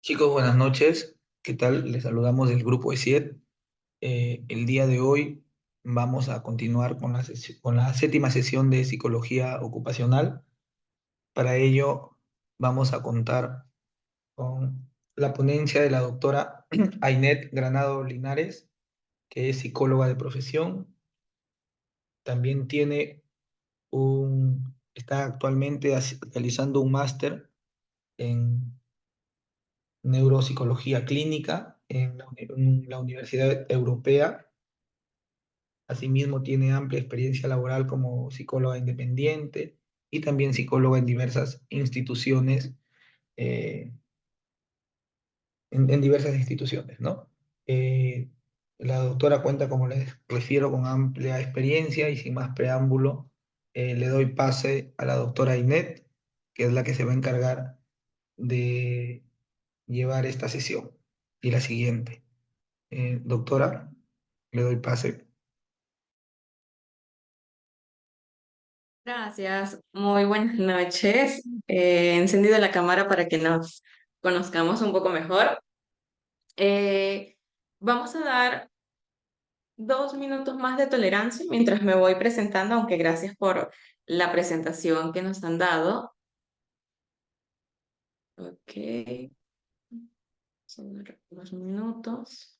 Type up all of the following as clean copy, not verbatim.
Chicos, buenas noches. ¿Qué tal? Les saludamos del grupo ESIET. El día de hoy vamos a continuar con con la séptima sesión de psicología ocupacional. Para ello vamos a contar con la ponencia de la doctora Ainet Granado Linares, que es psicóloga de profesión. También está actualmente realizando un máster en neuropsicología clínica en en la Universidad Europea. Asimismo, tiene amplia experiencia laboral como psicóloga independiente y también psicóloga en diversas instituciones, eh, en diversas instituciones, ¿no? Eh, la doctora cuenta, como les refiero, con amplia experiencia y sin más preámbulo, le doy pase a la doctora Inet, que es la que se va a encargar de llevar esta sesión y la siguiente. Doctora, le doy pase. Gracias, muy buenas noches. He encendido la cámara para que nos conozcamos un poco mejor. Eh, Vamos a dar 2 minutos más de tolerancia mientras me voy presentando, aunque gracias por la presentación que nos han dado. Ok, son 2 minutos.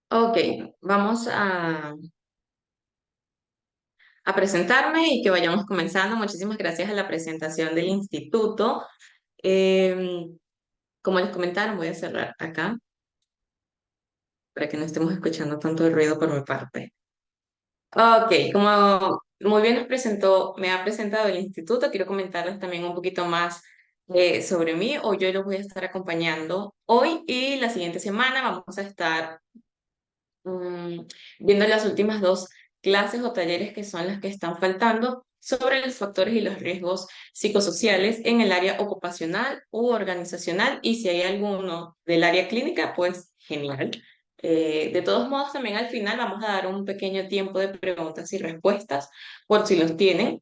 Ok, vamos a presentarme y que vayamos comenzando. Muchísimas gracias a la presentación del instituto. Em, Como les comentaron, voy a cerrar acá para que no estemos escuchando tanto ruido por mi parte. Ok, como muy bien me ha presentado el instituto, quiero comentarles también un poquito más sobre mí. Hoy yo los voy a estar acompañando hoy y la siguiente semana vamos a estar mm, viendo las últimas dos clases o talleres que son las que están faltando sobre los factores y los riesgos psicosociales en el área ocupacional u organizacional y si hay alguno del área clínica, pues genial. De todos modos, también al final vamos a dar un pequeño tiempo de preguntas y respuestas por si los tienen.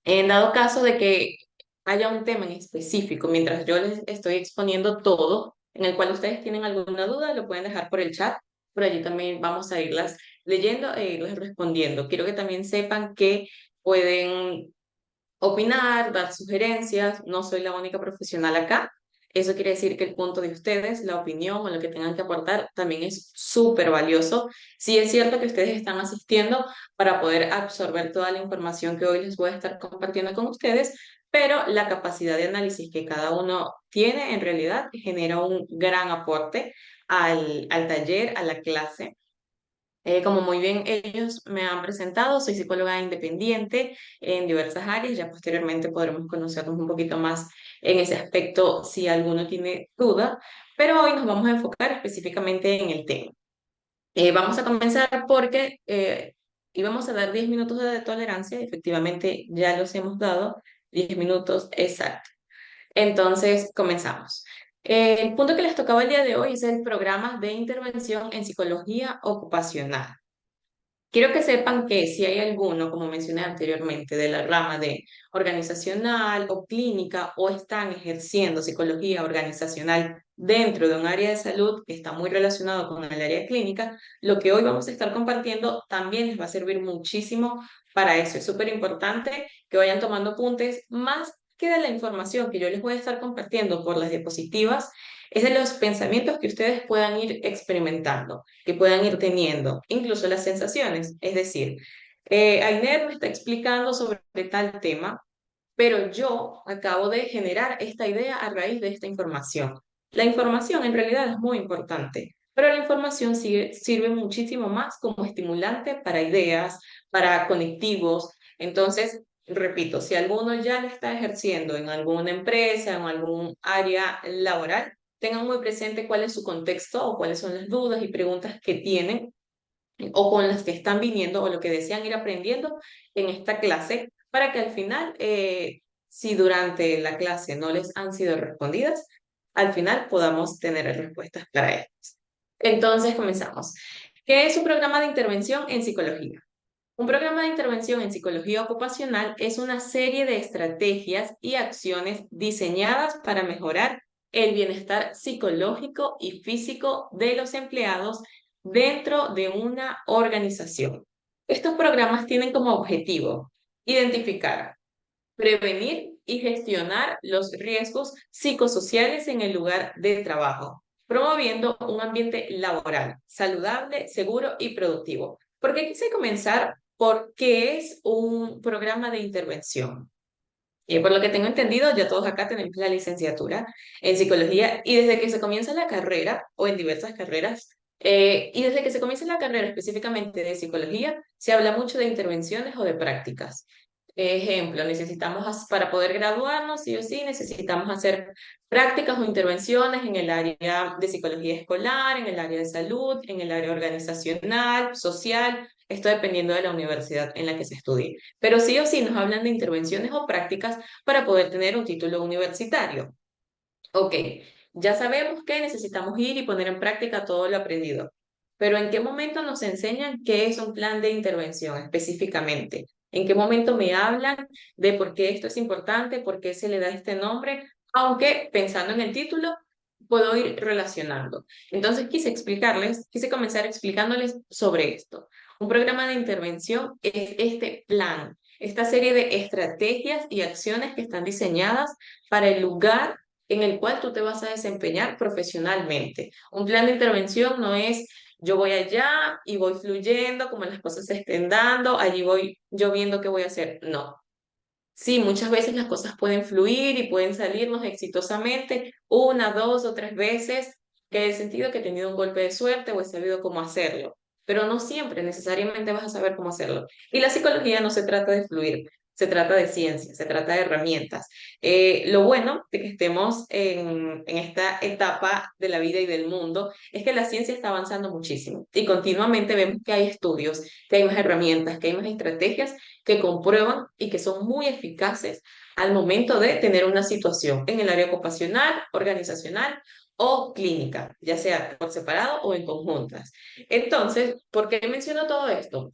En dado caso de que haya un tema en específico, mientras yo les estoy exponiendo todo, en el cual ustedes tienen alguna duda, lo pueden dejar por el chat. Por allí también vamos a irlas leyendo e irles respondiendo. Quiero que también sepan que pueden opinar, dar sugerencias. No soy la única profesional acá. Eso quiere decir que el punto de ustedes, la opinión o lo que tengan que aportar también es súper valioso. Sí es cierto que ustedes están asistiendo para poder absorber toda la información que hoy les voy a estar compartiendo con ustedes, pero la capacidad de análisis que cada uno tiene en realidad genera un gran aporte al taller, a la clase. Como muy bien ellos me han presentado, soy psicóloga independiente en diversas áreas, ya posteriormente podremos conocernos un poquito más en ese aspecto si alguno tiene duda, pero hoy nos vamos a enfocar específicamente en el tema. Vamos a comenzar porque íbamos a dar 10 minutos de tolerancia, efectivamente ya los hemos dado, 10 minutos exactos. Entonces, comenzamos. El punto que les tocaba el día de hoy es el programa de intervención en psicología ocupacional. Quiero que sepan que si hay alguno, como mencioné anteriormente, de la rama de organizacional o clínica o están ejerciendo psicología organizacional dentro de un área de salud que está muy relacionado con el área clínica, lo que hoy vamos a estar compartiendo también les va a servir muchísimo para eso. Es súper importante que vayan tomando apuntes más que de la información que yo les voy a estar compartiendo por las diapositivas, es de los pensamientos que ustedes puedan ir experimentando, que puedan ir teniendo, incluso las sensaciones. Es decir, Ainer me está explicando sobre tal tema, pero yo acabo de generar esta idea a raíz de esta información. La información en realidad es muy importante, pero la información sirve muchísimo más como estimulante para ideas, para conectivos. Entonces, repito, si alguno ya lo está ejerciendo en alguna empresa, en algún área laboral, tengan muy presente cuál es su contexto o cuáles son las dudas y preguntas que tienen o con las que están viniendo o lo que desean ir aprendiendo en esta clase para que al final, si durante la clase no les han sido respondidas, al final podamos tener respuestas para ellas. Entonces, comenzamos. ¿Qué es un programa de intervención en psicología? Un programa de intervención en psicología ocupacional es una serie de estrategias y acciones diseñadas para mejorar el bienestar psicológico y físico de los empleados dentro de una organización. Estos programas tienen como objetivo identificar, prevenir y gestionar los riesgos psicosociales en el lugar de trabajo, promoviendo un ambiente laboral saludable, seguro y productivo. ¿Por qué quise comenzar? Porque es un programa de intervención. Por lo que tengo entendido, ya todos acá tenemos la licenciatura en psicología y desde que se comienza la carrera o en diversas carreras, y desde que se comienza la carrera específicamente de psicología, se habla mucho de intervenciones o de prácticas. Ejemplo, para poder graduarnos, sí o sí, necesitamos hacer prácticas o intervenciones en el área de psicología escolar, en el área de salud, en el área organizacional, social, esto dependiendo de la universidad en la que se estudie. Pero sí o sí nos hablan de intervenciones o prácticas para poder tener un título universitario. Ok, ya sabemos que necesitamos ir y poner en práctica todo lo aprendido, pero ¿en qué momento nos enseñan qué es un plan de intervención específicamente? ¿En qué momento me hablan de por qué esto es importante, por qué se le da este nombre? Aunque pensando en el título, puedo ir relacionando. Entonces quise comenzar explicándoles sobre esto. Un programa de intervención es este plan, esta serie de estrategias y acciones que están diseñadas para el lugar en el cual tú te vas a desempeñar profesionalmente. Un plan de intervención no es yo voy allá y voy fluyendo como las cosas se estén dando, allí voy yo viendo qué voy a hacer. No. Sí, muchas veces las cosas pueden fluir y pueden salirnos exitosamente una, dos o tres veces, que he sentido que he tenido un golpe de suerte o he sabido cómo hacerlo, pero no siempre necesariamente vas a saber cómo hacerlo. Y la psicología no se trata de fluir, se trata de ciencia, se trata de herramientas. Lo bueno de que estemos en esta etapa de la vida y del mundo es que la ciencia está avanzando muchísimo y continuamente vemos que hay estudios, que hay más herramientas, que hay más estrategias que comprueban y que son muy eficaces al momento de tener una situación en el área ocupacional, organizacional o clínica, ya sea por separado o en conjuntas. Entonces, ¿por qué menciono todo esto?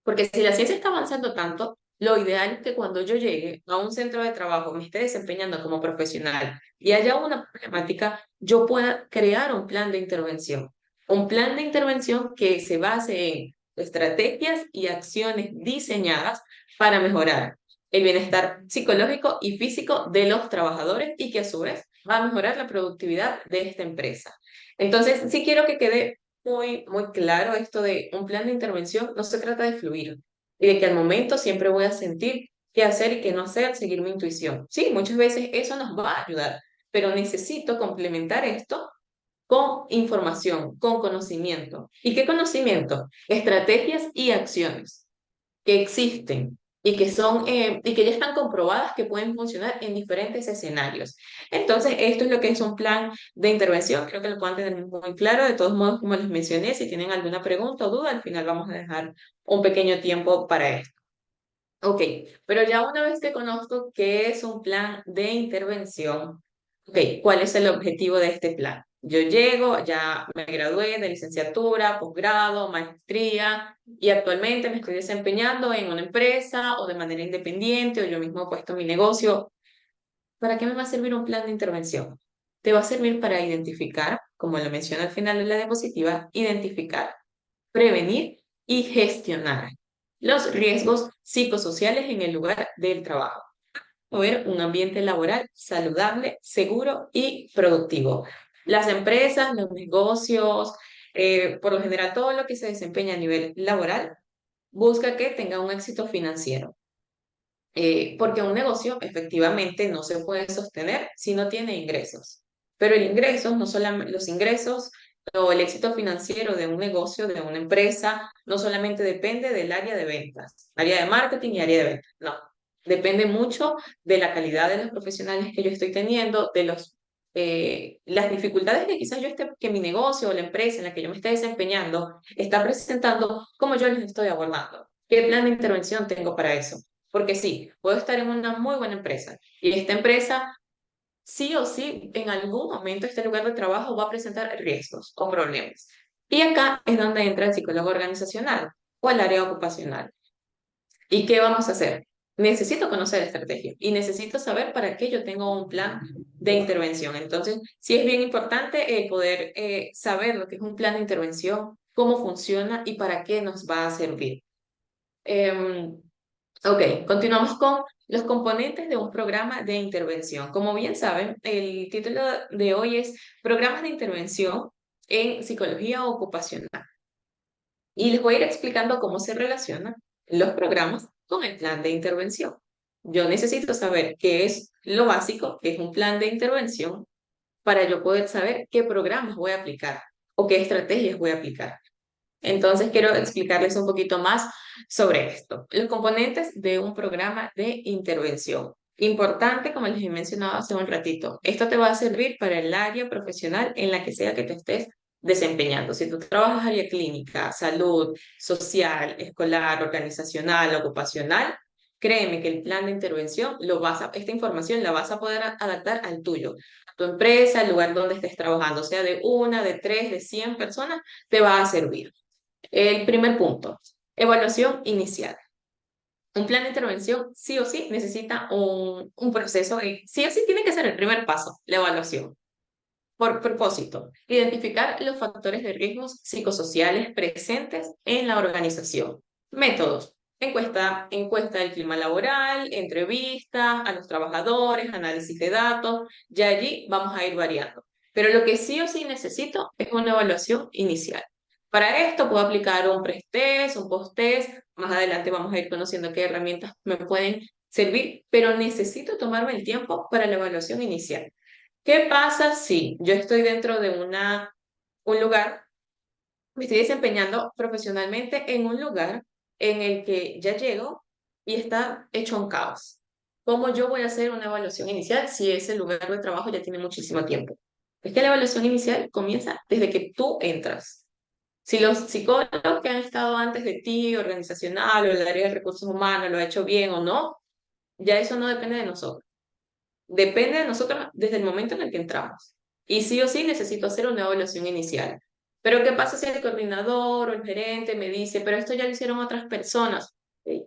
Porque si la ciencia está avanzando tanto, lo ideal es que cuando yo llegue a un centro de trabajo, me esté desempeñando como profesional y haya una problemática, yo pueda crear un plan de intervención. Un plan de intervención que se base en estrategias y acciones diseñadas para mejorar el bienestar psicológico y físico de los trabajadores y que a su vez va a mejorar la productividad de esta empresa. Entonces, sí quiero que quede muy claro esto de un plan de intervención no se trata de fluir y de que al momento siempre voy a sentir qué hacer y qué no hacer, seguir mi intuición. Sí, muchas veces eso nos va a ayudar, pero necesito complementar esto con información, con conocimiento. ¿Y qué conocimiento? Estrategias y acciones que existen y que ya están comprobadas que pueden funcionar en diferentes escenarios. Entonces, esto es lo que es un plan de intervención. Creo que lo pueden tener muy claro. De todos modos, como les mencioné, si tienen alguna pregunta o duda, al final vamos a dejar un pequeño tiempo para esto. Ok, pero ya una vez que conozco qué es un plan de intervención, ok, ¿cuál es el objetivo de este plan? Yo llego, ya me gradué de licenciatura, posgrado, maestría y actualmente me estoy desempeñando en una empresa o de manera independiente o yo mismo he puesto mi negocio. ¿Para qué me va a servir un plan de intervención? Te va a servir para identificar, como lo menciona al final de la diapositiva, identificar, prevenir y gestionar los riesgos psicosociales en el lugar del trabajo. Promover un ambiente laboral saludable, seguro y productivo. Las empresas, los negocios, por lo general todo lo que se desempeña a nivel laboral, busca que tenga un éxito financiero. Porque un negocio efectivamente no se puede sostener si no tiene ingresos. Pero el ingreso, no solamente los ingresos o el éxito financiero de un negocio, de una empresa, no solamente depende del área de ventas, área de marketing y área de ventas, no. Depende mucho de la calidad de los profesionales que yo estoy teniendo, de las dificultades que quizás que mi negocio o la empresa en la que yo me esté desempeñando está presentando, cómo yo les estoy abordando. ¿Qué plan de intervención tengo para eso? Porque sí, puedo estar en una muy buena empresa y esta empresa sí o sí en algún momento este lugar de trabajo va a presentar riesgos o problemas. Y acá es donde entra el psicólogo organizacional o el área ocupacional. ¿Y qué vamos a hacer? Necesito conocer estrategia y necesito saber para qué yo tengo un plan de intervención. Entonces, sí es bien importante poder saber lo que es un plan de intervención, cómo funciona y para qué nos va a servir. Em, Ok, continuamos con los componentes de un programa de intervención. Como bien saben, el título de hoy es Programas de Intervención en Psicología Ocupacional. Y les voy a ir explicando cómo se relacionan los programas con el plan de intervención. Yo necesito saber qué es lo básico, qué es un plan de intervención, para yo poder saber qué programas voy a aplicar o qué estrategias voy a aplicar. Entonces, quiero explicarles un poquito más sobre esto. Los componentes de un programa de intervención. Importante, como les he mencionado hace un ratito, esto te va a servir para el área profesional en la que sea que te estés desempeñando. Si tú trabajas área clínica, salud, social, escolar, organizacional, ocupacional, créeme que el plan de intervención, esta información la vas a poder adaptar al tuyo, a tu empresa, al lugar donde estés trabajando, sea de una, de tres, de 100 personas, te va a servir. El primer punto, evaluación inicial. Un plan de intervención sí o sí necesita un proceso, sí o sí tiene que ser el primer paso, la evaluación. Por propósito, identificar los factores de riesgos psicosociales presentes en la organización. Métodos. Encuesta del clima laboral, entrevistas a los trabajadores, análisis de datos, ya allí vamos a ir variando. Pero lo que sí o sí necesito es una evaluación inicial. Para esto puedo aplicar un pre-test, un post-test, más adelante vamos a ir conociendo qué herramientas me pueden servir, pero necesito tomarme el tiempo para la evaluación inicial. ¿Qué pasa si yo estoy dentro de un lugar, me estoy desempeñando profesionalmente en un lugar en el que ya llego y está hecho un caos? ¿Cómo yo voy a hacer una evaluación inicial si ese lugar de trabajo ya tiene muchísimo tiempo? Es que la evaluación inicial comienza desde que tú entras. Si los psicólogos que han estado antes de ti, organizacional o el área de recursos humanos, lo ha hecho bien o no, ya eso no depende de nosotros. Depende de nosotros desde el momento en el que entramos. Y sí o sí necesito hacer una evaluación inicial. Pero ¿qué pasa si el coordinador o el gerente me dice, pero esto ya lo hicieron otras personas? Ok.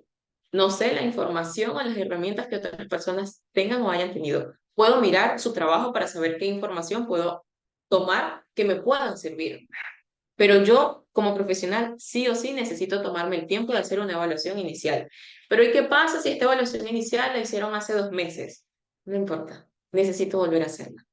No sé la información o las herramientas que otras personas tengan o hayan tenido. Puedo mirar su trabajo para saber qué información puedo tomar que me puedan servir. Pero yo, como profesional, sí o sí necesito tomarme el tiempo de hacer una evaluación inicial. Pero ¿y qué pasa si esta evaluación inicial la hicieron hace 2 meses? No importa, necesito volver a hacerla.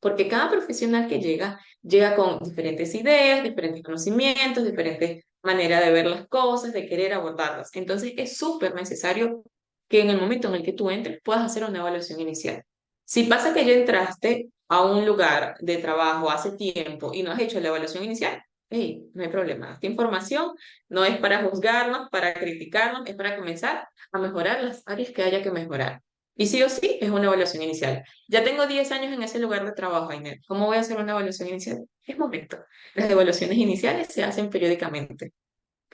Porque cada profesional que llega, llega con diferentes ideas, diferentes conocimientos, diferentes maneras de ver las cosas, de querer abordarlas. Entonces es súper necesario que en el momento en el que tú entres puedas hacer una evaluación inicial. Si pasa que ya entraste a un lugar de trabajo hace tiempo y no has hecho la evaluación inicial, hey, no hay problema. Esta información no es para juzgarnos, para criticarnos, es para comenzar a mejorar las áreas que haya que mejorar. Y sí o sí es una evaluación inicial. Ya tengo 10 años en ese lugar de trabajo, Ainet. ¿Cómo voy a hacer una evaluación inicial? Es momento. Las evaluaciones iniciales se hacen periódicamente.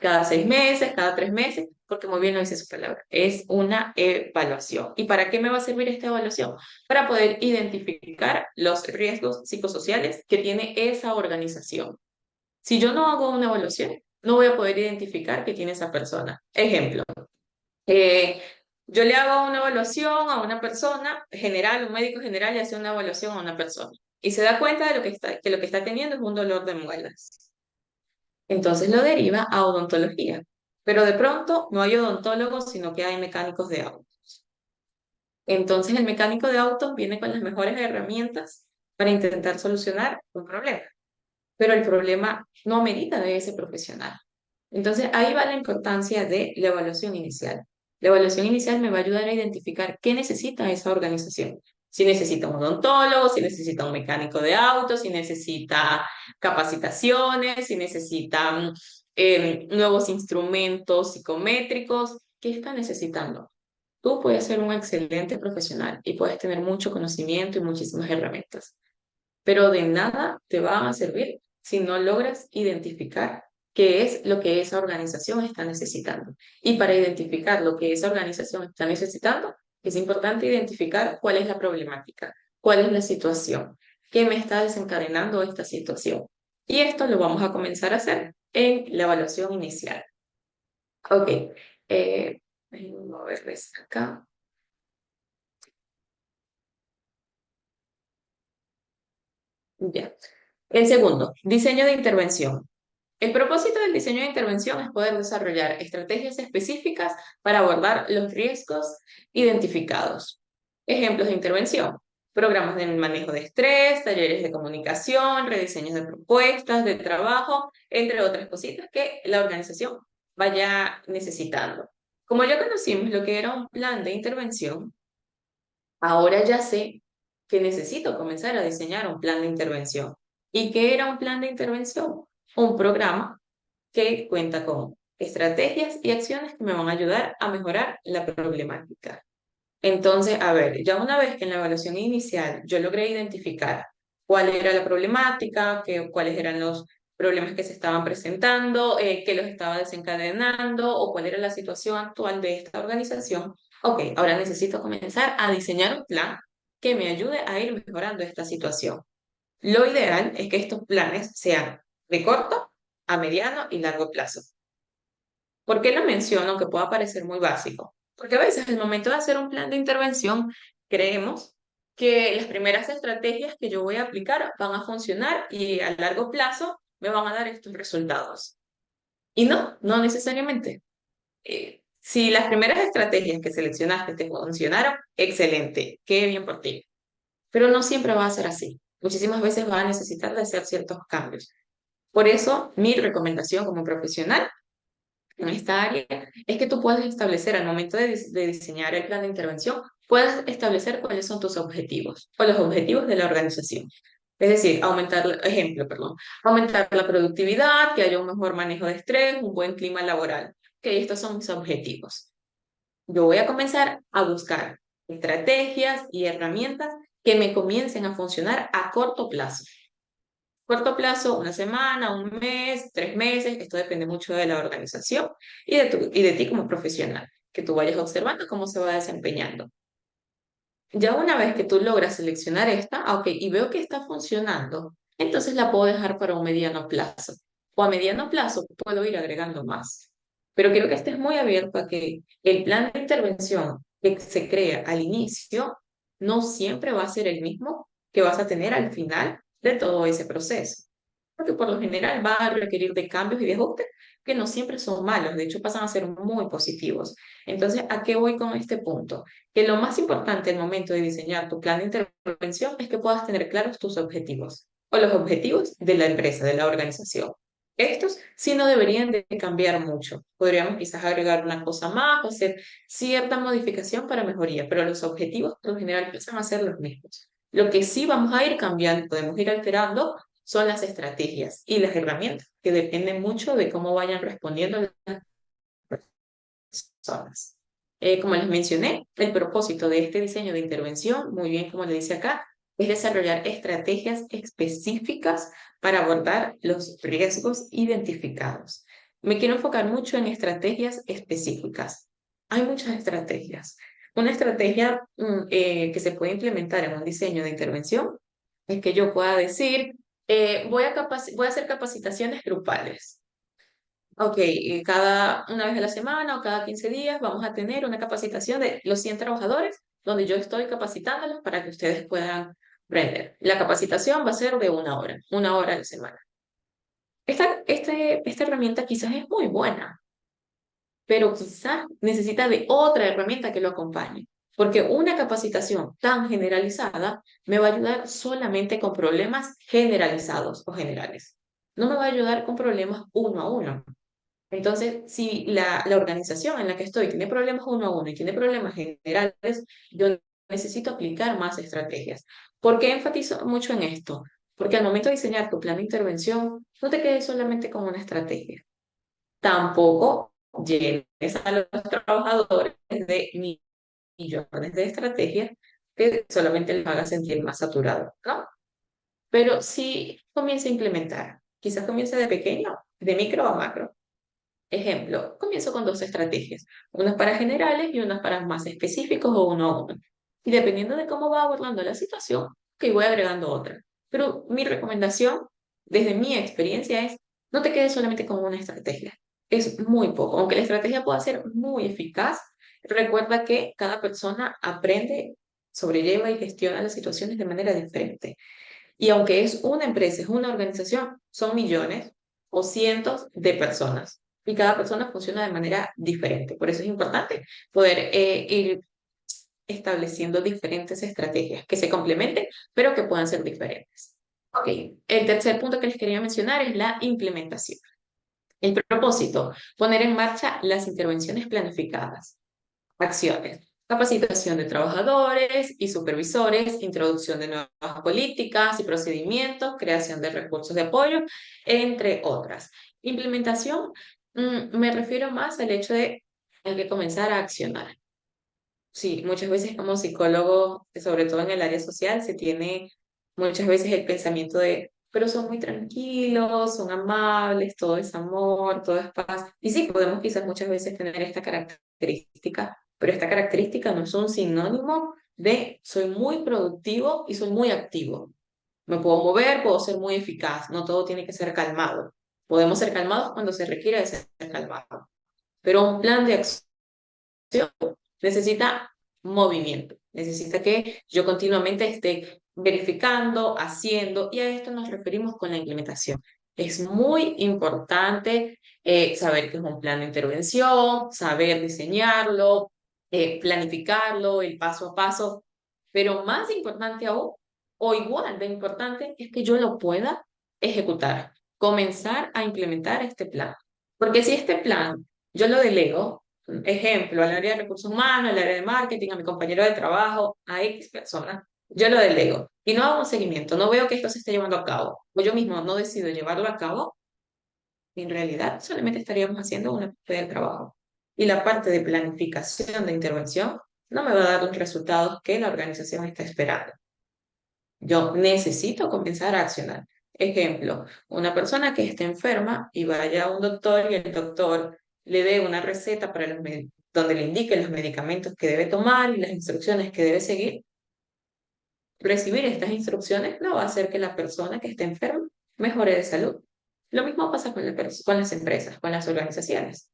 cada 6 meses, cada 3 meses, porque muy bien lo dice su palabra, es una evaluación. ¿Y para qué me va a servir esta evaluación? Para poder identificar los riesgos psicosociales que tiene esa organización. Si yo no hago una evaluación, no voy a poder identificar qué tiene esa persona. Ejemplo, eh, yo le hago una evaluación a una persona general, un médico general le hace una evaluación a una persona y se da cuenta de que lo que está teniendo es un dolor de muelas. Entonces lo deriva a odontología. Pero de pronto no hay odontólogos, sino que hay mecánicos de autos. Entonces el mecánico de autos viene con las mejores herramientas para intentar solucionar un problema, pero el problema no amerita de ese profesional. Entonces ahí va la importancia de la evaluación inicial. La evaluación inicial me va a ayudar a identificar qué necesita esa organización. Si necesita un odontólogo, si necesita un mecánico de autos, si necesita capacitaciones, si necesita nuevos instrumentos psicométricos, ¿qué está necesitando? Tú puedes ser un excelente profesional y puedes tener mucho conocimiento y muchísimas herramientas, pero de nada te va a servir si no logras identificar qué es lo que esa organización está necesitando. Y para identificar lo que esa organización está necesitando, es importante identificar cuál es la problemática, cuál es la situación, qué me está desencadenando esta situación. Y esto lo vamos a comenzar a hacer en la evaluación inicial. Ok, vamos a verles acá. Ya. El segundo, diseño de intervención. El propósito del diseño de intervención es poder desarrollar estrategias específicas para abordar los riesgos identificados. Ejemplos de intervención: programas de manejo de estrés, talleres de comunicación, rediseños de propuestas de trabajo, entre otras cositas que la organización vaya necesitando. Como ya conocimos lo que era un plan de intervención, ahora ya sé que necesito comenzar a diseñar un plan de intervención. ¿Y qué era un plan de intervención? Un programa que cuenta con estrategias y acciones que me van a ayudar a mejorar la problemática. Entonces, a ver, ya una vez que en la evaluación inicial yo logré identificar cuál era la problemática, cuáles eran los problemas que se estaban presentando, qué los estaba desencadenando o cuál era la situación actual de esta organización, ok, ahora necesito comenzar a diseñar un plan que me ayude a ir mejorando esta situación. Lo ideal es que estos planes sean de corto, a mediano y largo plazo. ¿Por qué lo menciono, aunque pueda parecer muy básico? Porque a veces al momento de hacer un plan de intervención, creemos que las primeras estrategias que yo voy a aplicar van a funcionar y a largo plazo me van a dar estos resultados. Y no, no necesariamente. Si las primeras estrategias que seleccionaste te funcionaron, excelente, qué bien por ti. Pero no siempre va a ser así. Muchísimas veces va a necesitar de hacer ciertos cambios. Por eso, mi recomendación como profesional en esta área es que tú puedas establecer al momento de diseñar el plan de intervención, puedas establecer cuáles son tus objetivos o los objetivos de la organización. Es decir, perdón, aumentar la productividad, que haya un mejor manejo de estrés, un buen clima laboral. Que estos son mis objetivos. Yo voy a comenzar a buscar estrategias y herramientas que me comiencen a funcionar a corto plazo. Corto plazo, una semana, un mes, 3 meses, esto depende mucho de la organización y de ti como profesional, que tú vayas observando cómo se va desempeñando. Ya una vez que tú logras seleccionar esta, ok, y veo que está funcionando, entonces la puedo dejar para un mediano plazo. O a mediano plazo puedo ir agregando más. Pero quiero que estés muy abierto a que el plan de intervención que se crea al inicio no siempre va a ser el mismo que vas a tener al final de todo ese proceso. Porque por lo general va a requerir de cambios y de ajustes que no siempre son malos, de hecho pasan a ser muy positivos. Entonces, ¿a qué voy con este punto? Que lo más importante al momento de diseñar tu plan de intervención es que puedas tener claros tus objetivos o los objetivos de la empresa, de la organización. Estos sí no deberían de cambiar mucho. Podríamos quizás agregar una cosa más o hacer cierta modificación para mejoría, pero los objetivos por lo general empiezan a ser los mismos. Lo que sí vamos a ir cambiando, podemos ir alterando, son las estrategias y las herramientas, que dependen mucho de cómo vayan respondiendo las personas. Como les mencioné, el propósito de este diseño de intervención, muy bien como le dice acá, es desarrollar estrategias específicas para abordar los riesgos identificados. Me quiero enfocar mucho en estrategias específicas. Hay muchas estrategias. Una estrategia que se puede implementar en un diseño de intervención es que yo pueda decir, voy a hacer capacitaciones grupales. Ok, cada una vez a la semana o cada 15 días vamos a tener una capacitación de los 100 trabajadores donde yo estoy capacitándolos para que ustedes puedan aprender. La capacitación va a ser de una hora a la semana. Esta herramienta quizás es muy buena, pero quizás necesita de otra herramienta que lo acompañe, porque una capacitación tan generalizada me va a ayudar solamente con problemas generalizados o generales. No me va a ayudar con problemas uno a uno. Entonces, si la organización en la que estoy tiene problemas uno a uno y tiene problemas generales, yo necesito aplicar más estrategias. ¿Por qué enfatizo mucho en esto? Porque al momento de diseñar tu plan de intervención, no te quedes solamente con una estrategia. Tampoco llenes a los trabajadores de millones de estrategias que solamente les haga sentir más saturados, ¿no? Pero sí comienza a implementar. Quizás comience de pequeño, de micro a macro. Ejemplo, comienzo con dos estrategias, unas para generales y unas para más específicos o uno a uno. Y dependiendo de cómo va abordando la situación, que voy agregando otra. Pero mi recomendación, desde mi experiencia, es no te quedes solamente con una estrategia. Es muy poco. Aunque la estrategia pueda ser muy eficaz, recuerda que cada persona aprende, sobrelleva y gestiona las situaciones de manera diferente. Y aunque es una empresa, es una organización, son millones o cientos de personas. Y cada persona funciona de manera diferente. Por eso es importante poder ir estableciendo diferentes estrategias que se complementen, pero que puedan ser diferentes. Ok, el tercer punto que les quería mencionar es la implementación. El propósito, poner en marcha las intervenciones planificadas. Acciones. Capacitación de trabajadores y supervisores, introducción de nuevas políticas y procedimientos, creación de recursos de apoyo, entre otras. Implementación, me refiero más al hecho de hay que comenzar a accionar. Sí, muchas veces como psicólogo, sobre todo en el área social, se tiene muchas veces el pensamiento de, pero son muy tranquilos, son amables, todo es amor, todo es paz. Y sí, podemos quizás muchas veces tener esta característica, pero esta característica no es un sinónimo de soy muy productivo y soy muy activo. Me puedo mover, puedo ser muy eficaz, no todo tiene que ser calmado. Podemos ser calmados cuando se requiere de ser calmado, pero un plan de acción necesita movimiento, necesita que yo continuamente esté verificando, haciendo, y a esto nos referimos con la implementación. Es muy importante saber qué es un plan de intervención, saber diseñarlo, planificarlo, el paso a paso, pero más importante aún, o igual de importante, es que yo lo pueda ejecutar, comenzar a implementar este plan. Porque si este plan yo lo delego, ejemplo, al área de recursos humanos, al área de marketing, a mi compañero de trabajo, a X personas, yo lo delego y no hago un seguimiento, no veo que esto se esté llevando a cabo, o yo mismo no decido llevarlo a cabo, en realidad solamente estaríamos haciendo una parte del trabajo. Y la parte de planificación de intervención no me va a dar los resultados que la organización está esperando. Yo necesito comenzar a accionar. Ejemplo, una persona que esté enferma y vaya a un doctor y el doctor le dé una receta para donde le indique los medicamentos que debe tomar y las instrucciones que debe seguir. Recibir estas instrucciones no va a hacer que la persona que esté enferma mejore de salud. Lo mismo pasa con las empresas, con las organizaciones.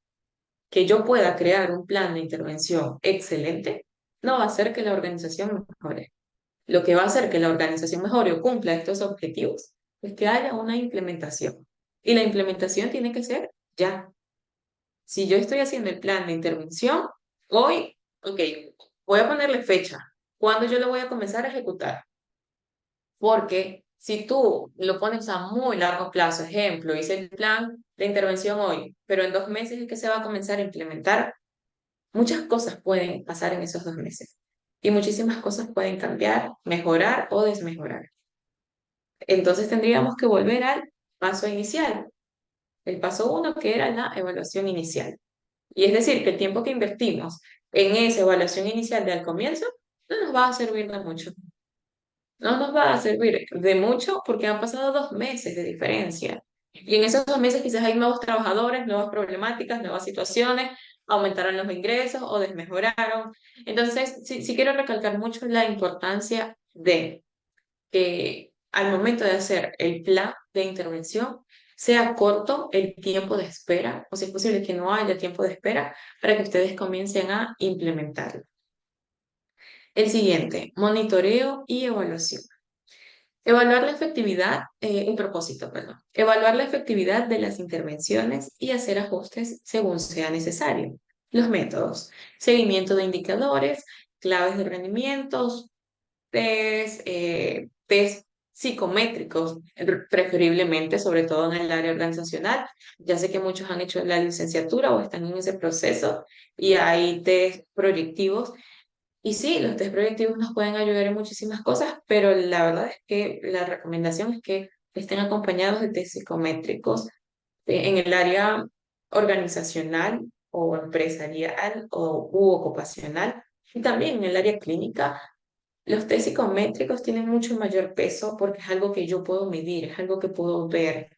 Que yo pueda crear un plan de intervención excelente no va a hacer que la organización mejore. Lo que va a hacer que la organización mejore o cumpla estos objetivos es que haya una implementación. Y la implementación tiene que ser ya. Si yo estoy haciendo el plan de intervención, hoy, ok, voy a ponerle fecha. ¿Cuándo yo lo voy a comenzar a ejecutar? Porque si tú lo pones a muy largo plazo, ejemplo, hice el plan de intervención hoy, pero en 2 meses es que se va a comenzar a implementar, muchas cosas pueden pasar en esos 2 meses. Y muchísimas cosas pueden cambiar, mejorar o desmejorar. Entonces tendríamos que volver al paso inicial, el paso uno que era la evaluación inicial. Y es decir, que el tiempo que invertimos en esa evaluación inicial de al comienzo no nos va a servir de mucho. No nos va a servir de mucho porque han pasado 2 meses de diferencia Y en esos 2 meses quizás hay nuevos trabajadores, nuevas problemáticas, nuevas situaciones, aumentaron los ingresos o desmejoraron. Entonces, sí quiero recalcar mucho la importancia de que al momento de hacer el plan de intervención sea corto el tiempo de espera, o si es posible que no haya tiempo de espera para que ustedes comiencen a implementarlo. El siguiente, monitoreo y evaluación. Evaluar la efectividad, un propósito, perdón. Evaluar la efectividad de las intervenciones y hacer ajustes según sea necesario. Los métodos, seguimiento de indicadores, claves de rendimientos, test psicométricos, preferiblemente, sobre todo en el área organizacional. Ya sé que muchos han hecho la licenciatura o están en ese proceso y hay test proyectivos y sí, los test proyectivos nos pueden ayudar en muchísimas cosas, pero la verdad es que la recomendación es que estén acompañados de test psicométricos en el área organizacional o empresarial u ocupacional y también en el área clínica. Los test psicométricos tienen mucho mayor peso porque es algo que yo puedo medir, es algo que puedo ver,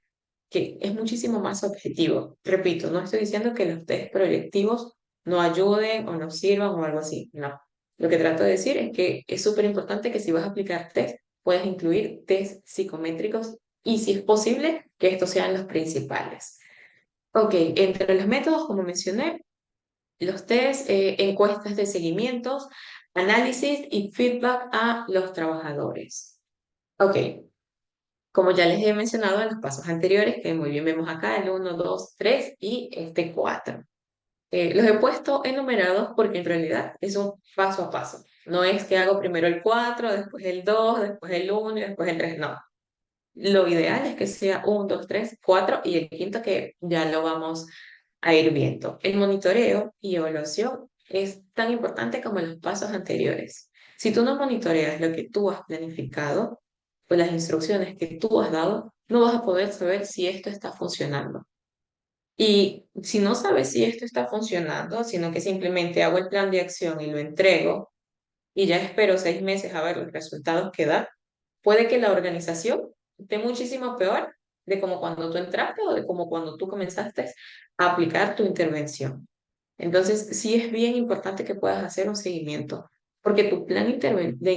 que es muchísimo más objetivo. Repito, no estoy diciendo que los test proyectivos no ayuden o no sirvan o algo así, no. Lo que trato de decir es que es súper importante que si vas a aplicar test, puedas incluir test psicométricos y si es posible, que estos sean los principales. Ok, entre los métodos, como mencioné, los test, encuestas de seguimientos, análisis y feedback a los trabajadores. Ok, como ya les he mencionado en los pasos anteriores, que muy bien vemos acá, el uno, 2, 3 y este 4. Los he puesto enumerados porque en realidad es un paso a paso. No es que hago primero el 4, después el 2, después el uno y después el 3. No. Lo ideal es que sea 1, 2, 3, 4 y el quinto que ya lo vamos a ir viendo. El monitoreo y evaluación es tan importante como los pasos anteriores. Si tú no monitoreas lo que tú has planificado o las instrucciones que tú has dado, no vas a poder saber si esto está funcionando. Y si no sabes si esto está funcionando, sino que simplemente hago el plan de acción y lo entrego y ya espero 6 meses a ver los resultados que da, puede que la organización esté muchísimo peor de como cuando tú entraste o de como cuando tú comenzaste a aplicar tu intervención. Entonces, sí es bien importante que puedas hacer un seguimiento, porque tu plan de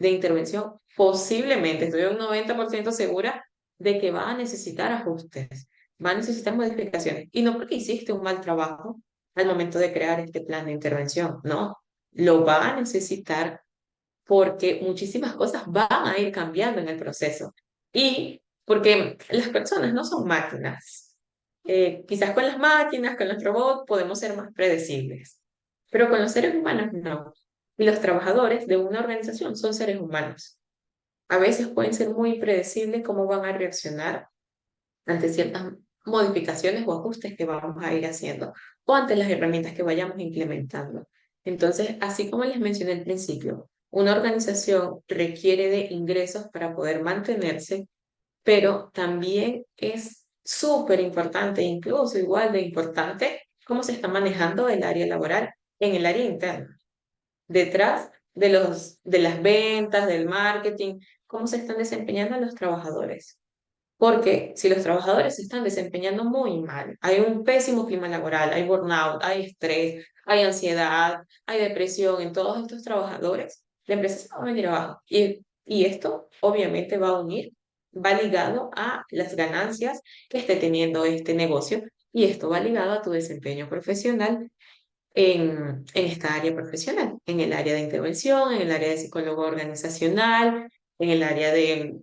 intervención posiblemente, estoy un 90% segura de que va a necesitar ajustes, va a necesitar modificaciones. Y no porque hiciste un mal trabajo al momento de crear este plan de intervención, no, lo va a necesitar porque muchísimas cosas van a ir cambiando en el proceso. Y porque las personas no son máquinas. Quizás con las máquinas, con los robots, podemos ser más predecibles, pero con los seres humanos no. Y los trabajadores de una organización son seres humanos. A veces pueden ser muy impredecibles cómo van a reaccionar ante ciertas modificaciones o ajustes que vamos a ir haciendo o ante las herramientas que vayamos implementando. Entonces, así como les mencioné al principio, una organización requiere de ingresos para poder mantenerse, pero también es súper importante, incluso igual de importante, cómo se está manejando el área laboral en el área interna, detrás de las ventas, del marketing, cómo se están desempeñando los trabajadores. Porque si los trabajadores se están desempeñando muy mal, hay un pésimo clima laboral, hay burnout, hay estrés, hay ansiedad, hay depresión en todos estos trabajadores, la empresa se va a venir abajo. Y esto obviamente va a unir, va ligado a las ganancias que esté teniendo este negocio y esto va ligado a tu desempeño profesional en esta área profesional, en el área de intervención, en el área de psicólogo organizacional, en el área de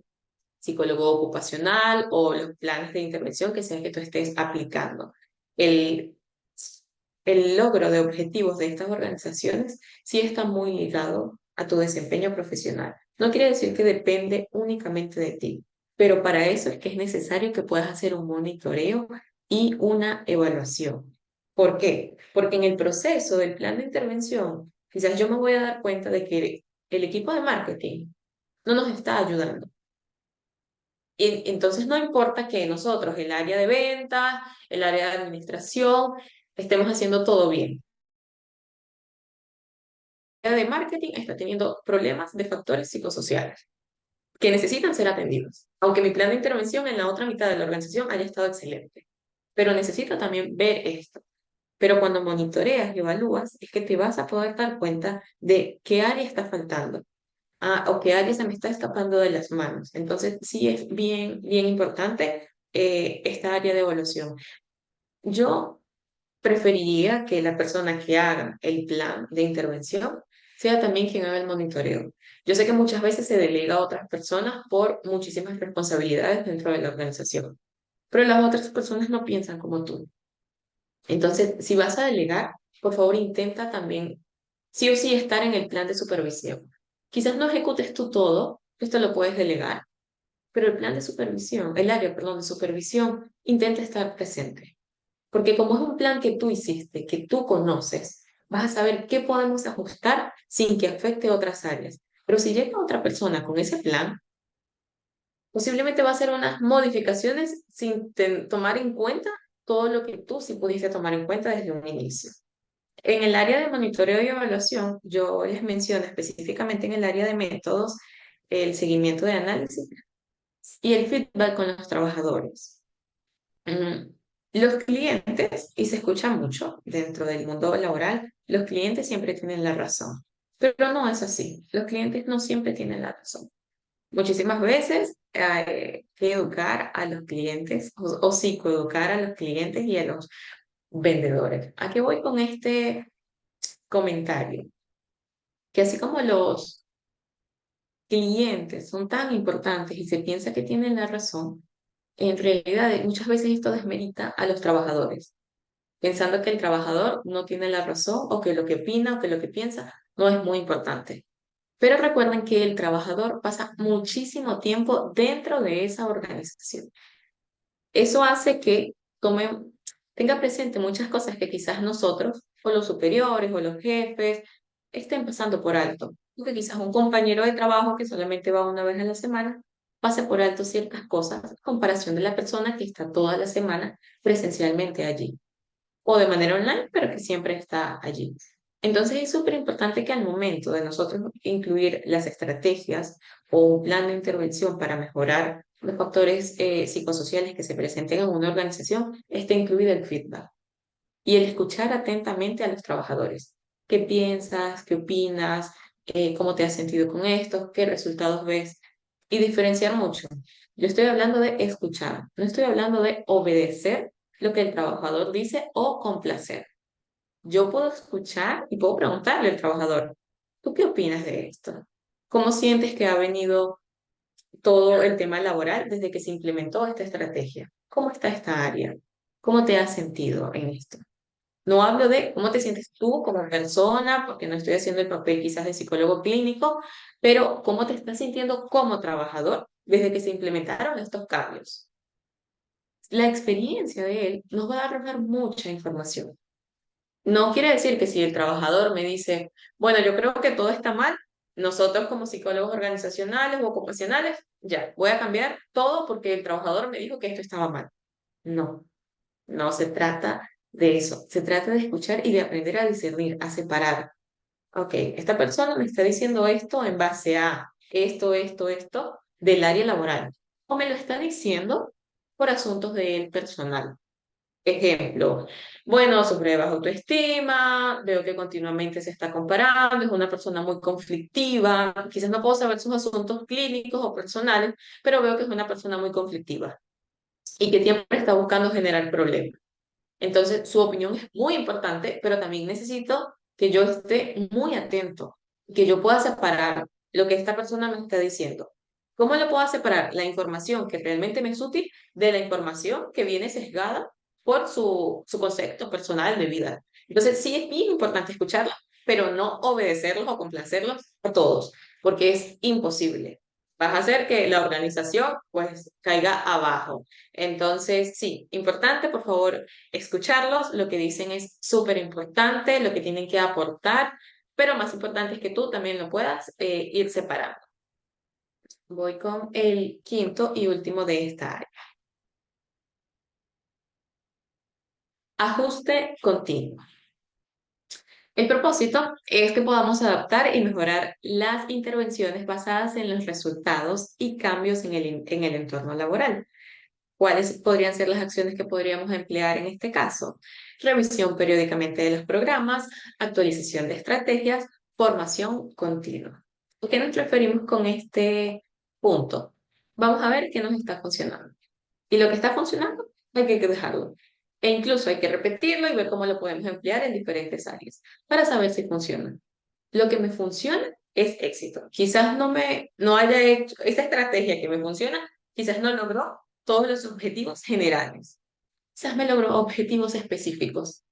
psicólogo ocupacional o los planes de intervención que sea que tú estés aplicando. El, el logro de objetivos de estas organizaciones sí está muy ligado a tu desempeño profesional. No quiere decir que depende únicamente de ti, pero para eso es que es necesario que puedas hacer un monitoreo y una evaluación. ¿Por qué? Porque en el proceso del plan de intervención, quizás yo me voy a dar cuenta de que el equipo de marketing no nos está ayudando. Y entonces no importa que nosotros, el área de ventas, el área de administración, estemos haciendo todo bien. El área de marketing está teniendo problemas de factores psicosociales. que necesitan ser atendidos. Aunque mi plan de intervención en la otra mitad de la organización haya estado excelente. Pero necesito también ver esto. Pero cuando monitoreas y evalúas, es que te vas a poder dar cuenta de qué área está faltando, o qué área se me está escapando de las manos. Entonces, sí es bien, bien importante esta área de evaluación. Yo preferiría que la persona que haga el plan de intervención sea también quien haga el monitoreo. Yo sé que muchas veces se delega a otras personas por muchísimas responsabilidades dentro de la organización, pero las otras personas no piensan como tú. Entonces, si vas a delegar, por favor intenta también sí o sí estar en el plan de supervisión. Quizás no ejecutes tú todo, esto lo puedes delegar, pero el plan de supervisión, el área, perdón, de supervisión, intenta estar presente. Porque como es un plan que tú hiciste, que tú conoces, vas a saber qué podemos ajustar sin que afecte otras áreas. Pero si llega otra persona con ese plan, posiblemente va a hacer unas modificaciones sin tomar en cuenta todo lo que tú sí pudiste tomar en cuenta desde un inicio. En el área de monitoreo y evaluación, yo les menciono específicamente en el área de métodos, el seguimiento de análisis y el feedback con los trabajadores. Mm, Los clientes, y se escucha mucho dentro del mundo laboral, los clientes siempre tienen la razón, pero no es así. Los clientes no siempre tienen la razón. Muchísimas veces hay que educar a los clientes o psicoeducar a los clientes y a los vendedores. ¿A qué voy con este comentario? Que así como los clientes son tan importantes y se piensa que tienen la razón, en realidad muchas veces esto desmerita a los trabajadores, pensando que el trabajador no tiene la razón o que lo que opina o que lo que piensa no es muy importante. Pero recuerden que el trabajador pasa muchísimo tiempo dentro de esa organización. Eso hace que tenga presente muchas cosas que quizás nosotros, o los superiores, o los jefes, estén pasando por alto. Porque quizás un compañero de trabajo que solamente va una vez a la semana pase por alto ciertas cosas en comparación de la persona que está toda la semana presencialmente allí o de manera online, pero que siempre está allí. Entonces es súper importante que al momento de nosotros incluir las estrategias o un plan de intervención para mejorar los factores psicosociales que se presenten en una organización, esté incluido el feedback y el escuchar atentamente a los trabajadores. ¿Qué piensas? ¿Qué opinas? ¿Cómo te has sentido con esto? ¿Qué resultados ves? Y diferenciar mucho. Yo estoy hablando de escuchar, no estoy hablando de obedecer lo que el trabajador dice o complacer. Yo puedo escuchar y puedo preguntarle al trabajador, ¿tú qué opinas de esto? ¿Cómo sientes que ha venido todo el tema laboral desde que se implementó esta estrategia? ¿Cómo está esta área? ¿Cómo te has sentido en esto? No hablo de cómo te sientes tú como persona, porque no estoy haciendo el papel quizás de psicólogo clínico, pero cómo te estás sintiendo como trabajador desde que se implementaron estos cambios. La experiencia de él nos va a arrojar mucha información. No quiere decir que si el trabajador me dice, bueno, yo creo que todo está mal, nosotros como psicólogos organizacionales o ocupacionales, ya, voy a cambiar todo porque el trabajador me dijo que esto estaba mal. No, no se trata de eso. Se trata de escuchar y de aprender a discernir, a separar. Ok, esta persona me está diciendo esto en base a esto, del área laboral. O me lo está diciendo por asuntos de él personal. Ejemplo, bueno, sufre baja autoestima, veo que continuamente se está comparando, es una persona muy conflictiva, quizás no puedo saber sus asuntos clínicos o personales, pero veo que es una persona muy conflictiva y que siempre está buscando generar problemas. Entonces, su opinión es muy importante, pero también necesito que yo esté muy atento, que yo pueda separar lo que esta persona me está diciendo. ¿Cómo le puedo separar la información que realmente me es útil de la información que viene sesgada por su concepto personal de vida? Entonces, sí es bien importante escucharlos, pero no obedecerlos o complacerlos a todos, porque es imposible. Vas a hacer que la organización pues caiga abajo. Entonces, sí, importante, por favor, escucharlos, lo que dicen es súper importante, lo que tienen que aportar, pero más importante es que tú también lo puedas ir separando. Voy con el quinto y último de esta área. Ajuste continuo. El propósito es que podamos adaptar y mejorar las intervenciones basadas en los resultados y cambios en el entorno laboral. ¿Cuáles podrían ser las acciones que podríamos emplear en este caso? Revisión periódicamente de los programas, actualización de estrategias, formación continua. ¿A qué nos referimos con este punto? Vamos a ver qué nos está funcionando. Y lo que está funcionando, hay que dejarlo. E incluso hay que repetirlo y ver cómo lo podemos emplear en diferentes áreas para saber si funciona. Lo que me funciona es éxito. Quizás no haya hecho esa estrategia que me funciona, quizás no logró todos los objetivos generales. Quizás me logró objetivos específicos.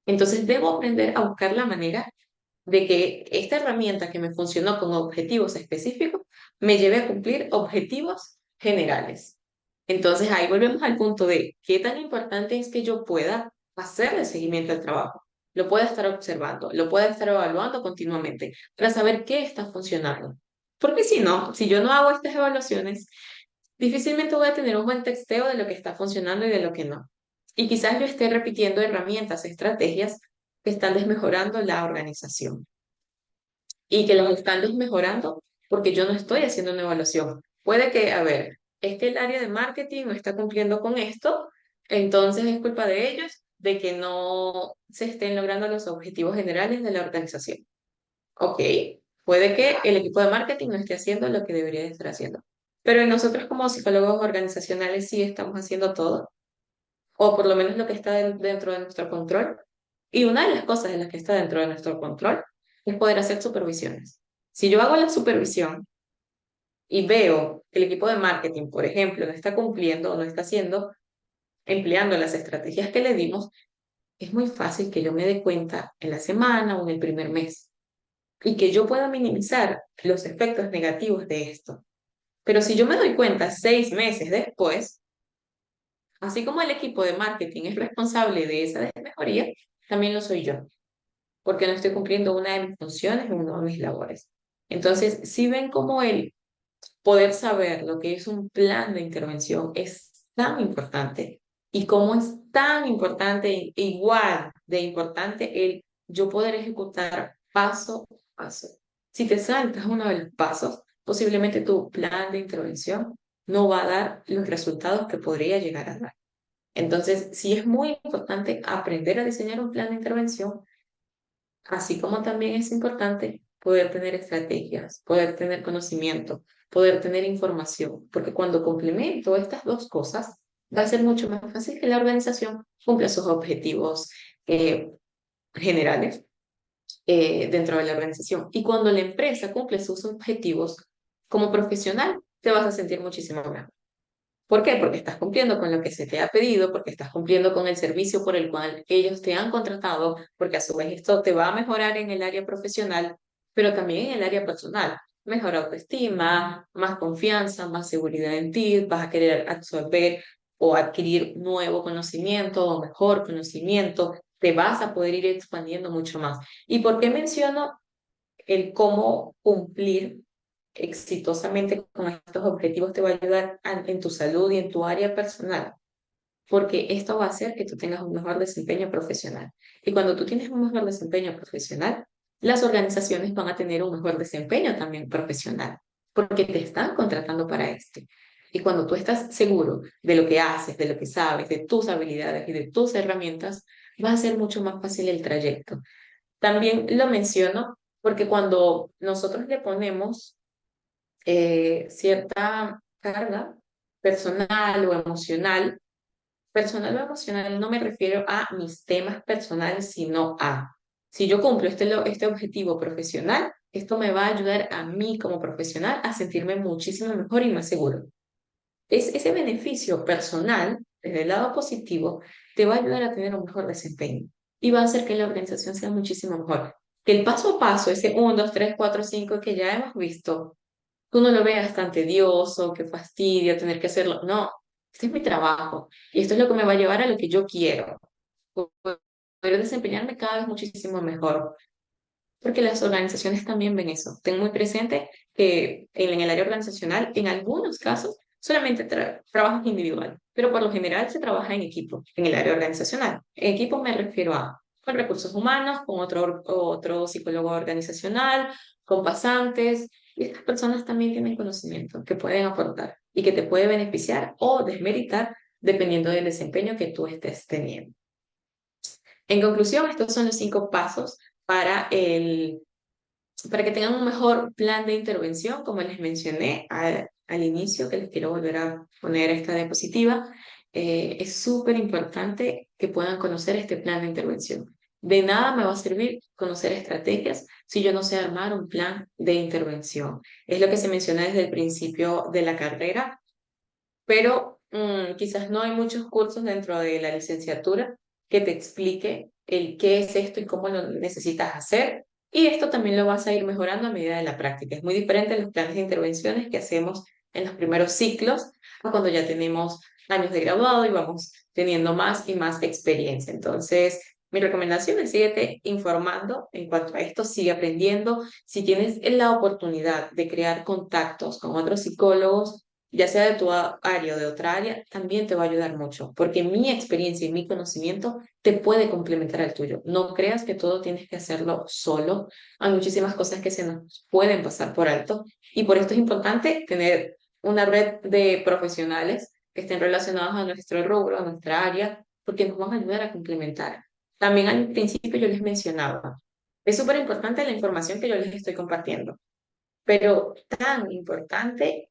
Entonces debo aprender a buscar la manera de que esta herramienta que me funcionó con objetivos específicos me lleve a cumplir objetivos generales. Entonces ahí volvemos al punto de qué tan importante es que yo pueda hacerle seguimiento al trabajo, lo pueda estar observando, lo pueda estar evaluando continuamente para saber qué está funcionando. Porque si no, si yo no hago estas evaluaciones, difícilmente voy a tener un buen texteo de lo que está funcionando y de lo que no. Y quizás yo esté repitiendo herramientas, estrategias que están desmejorando la organización y que los están desmejorando porque yo no estoy haciendo una evaluación. Puede que, a ver, es que el área de marketing no está cumpliendo con esto, entonces es culpa de ellos de que no se estén logrando los objetivos generales de la organización. Ok, puede que el equipo de marketing no esté haciendo lo que debería de estar haciendo, pero nosotros como psicólogos organizacionales sí estamos haciendo todo, o por lo menos lo que está dentro de nuestro control. Y una de las cosas de las que está dentro de nuestro control es poder hacer supervisiones. Si yo hago la supervisión y veo que el equipo de marketing, por ejemplo, no está cumpliendo o no está haciendo, empleando las estrategias que le dimos, es muy fácil que yo me dé cuenta en la semana o en el primer mes y que yo pueda minimizar los efectos negativos de esto. Pero si yo me doy cuenta 6 meses después, así como el equipo de marketing es responsable de esa mejoría, también lo soy yo, porque no estoy cumpliendo una de mis funciones en una de mis labores. Entonces, si ven cómo el poder saber lo que es un plan de intervención es tan importante y cómo es tan importante, igual de importante, el yo poder ejecutar paso a paso. Si te saltas uno de los pasos, posiblemente tu plan de intervención no va a dar los resultados que podría llegar a dar. Entonces, sí es muy importante aprender a diseñar un plan de intervención, así como también es importante poder tener estrategias, poder tener conocimiento, poder tener información, porque cuando complemento estas dos cosas, va a ser mucho más fácil que la organización cumpla sus objetivos eh, generales dentro de la organización. Y cuando la empresa cumple sus objetivos, como profesional, te vas a sentir muchísimo mejor. ¿Por qué? Porque estás cumpliendo con lo que se te ha pedido, porque estás cumpliendo con el servicio por el cual ellos te han contratado, porque a su vez esto te va a mejorar en el área profesional, pero también en el área personal. Mejor autoestima, más confianza, más seguridad en ti, vas a querer absorber o adquirir nuevo conocimiento o mejor conocimiento, te vas a poder ir expandiendo mucho más. ¿Y por qué menciono el cómo cumplir exitosamente con estos objetivos te va a ayudar en tu salud y en tu área personal? Porque esto va a hacer que tú tengas un mejor desempeño profesional. Y cuando tú tienes un mejor desempeño profesional, las organizaciones van a tener un mejor desempeño también profesional, porque te están contratando para esto. Y cuando tú estás seguro de lo que haces, de lo que sabes, de tus habilidades y de tus herramientas, va a ser mucho más fácil el trayecto. También lo menciono porque cuando nosotros le ponemos cierta carga personal o emocional no me refiero a mis temas personales, sino a, si yo cumplo este objetivo profesional, esto me va a ayudar a mí como profesional a sentirme muchísimo mejor y más seguro. Ese beneficio personal, desde el lado positivo, te va a ayudar a tener un mejor desempeño y va a hacer que la organización sea muchísimo mejor. Que el paso a paso, ese 1, 2, 3, 4, 5 que ya hemos visto, tú no lo veas tan tedioso, que fastidia tener que hacerlo. No, este es mi trabajo y esto es lo que me va a llevar a lo que yo quiero. Poder desempeñarme cada vez muchísimo mejor, porque las organizaciones también ven eso. Ten muy presente que en el área organizacional, en algunos casos, solamente trabajas individual, pero por lo general se trabaja en equipo, en el área organizacional. En equipo me refiero a con recursos humanos, con otro psicólogo organizacional, con pasantes. Y estas personas también tienen conocimiento que pueden aportar y que te puede beneficiar o desmeritar dependiendo del desempeño que tú estés teniendo. En conclusión, estos son los 5 pasos para para que tengan un mejor plan de intervención, como les mencioné al inicio, que les quiero volver a poner esta diapositiva. Es súper importante que puedan conocer este plan de intervención. De nada me va a servir conocer estrategias si yo no sé armar un plan de intervención. Es lo que se menciona desde el principio de la carrera, pero quizás no hay muchos cursos dentro de la licenciatura que te explique el qué es esto y cómo lo necesitas hacer. Y esto también lo vas a ir mejorando a medida de la práctica. Es muy diferente en los planes de intervenciones que hacemos en los primeros ciclos a cuando ya tenemos años de graduado y vamos teniendo más y más experiencia. Entonces, mi recomendación es síguete informando en cuanto a esto, sigue aprendiendo. Si tienes la oportunidad de crear contactos con otros psicólogos, ya sea de tu área o de otra área, también te va a ayudar mucho, porque mi experiencia y mi conocimiento te puede complementar al tuyo. No creas que todo tienes que hacerlo solo. Hay muchísimas cosas que se nos pueden pasar por alto y por esto es importante tener una red de profesionales que estén relacionados a nuestro rubro, a nuestra área, porque nos van a ayudar a complementar. También al principio yo les mencionaba, es súper importante la información que yo les estoy compartiendo, pero tan importante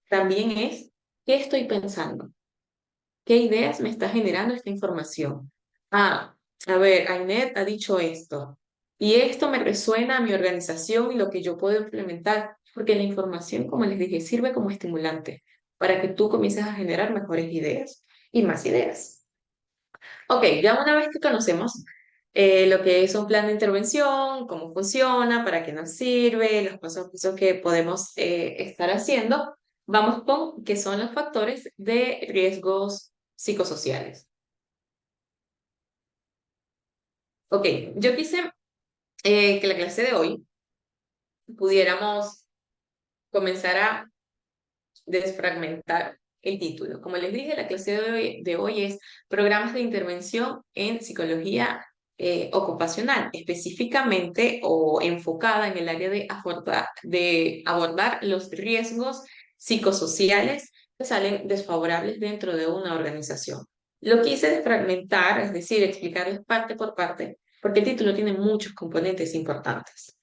también es qué estoy pensando, qué ideas me está generando esta información. Ah, a ver, Ainet ha dicho esto y esto me resuena a mi organización y lo que yo puedo implementar, porque la información, como les dije, sirve como estimulante para que tú comiences a generar mejores ideas y más ideas. Ok, ya una vez que conocemos lo que es un plan de intervención, cómo funciona, para qué nos sirve, los pasos a paso que podemos estar haciendo, vamos con qué son los factores de riesgos psicosociales. Ok, yo quise que la clase de hoy pudiéramos comenzar a desfragmentar el título. Como les dije, la clase de hoy es Programas de Intervención en Psicología Ocupacional, específicamente o enfocada en el área de abordar los riesgos psicosociales que salen desfavorables dentro de una organización. Lo quise desfragmentar, es decir, explicarles parte por parte, porque el título tiene muchos componentes importantes.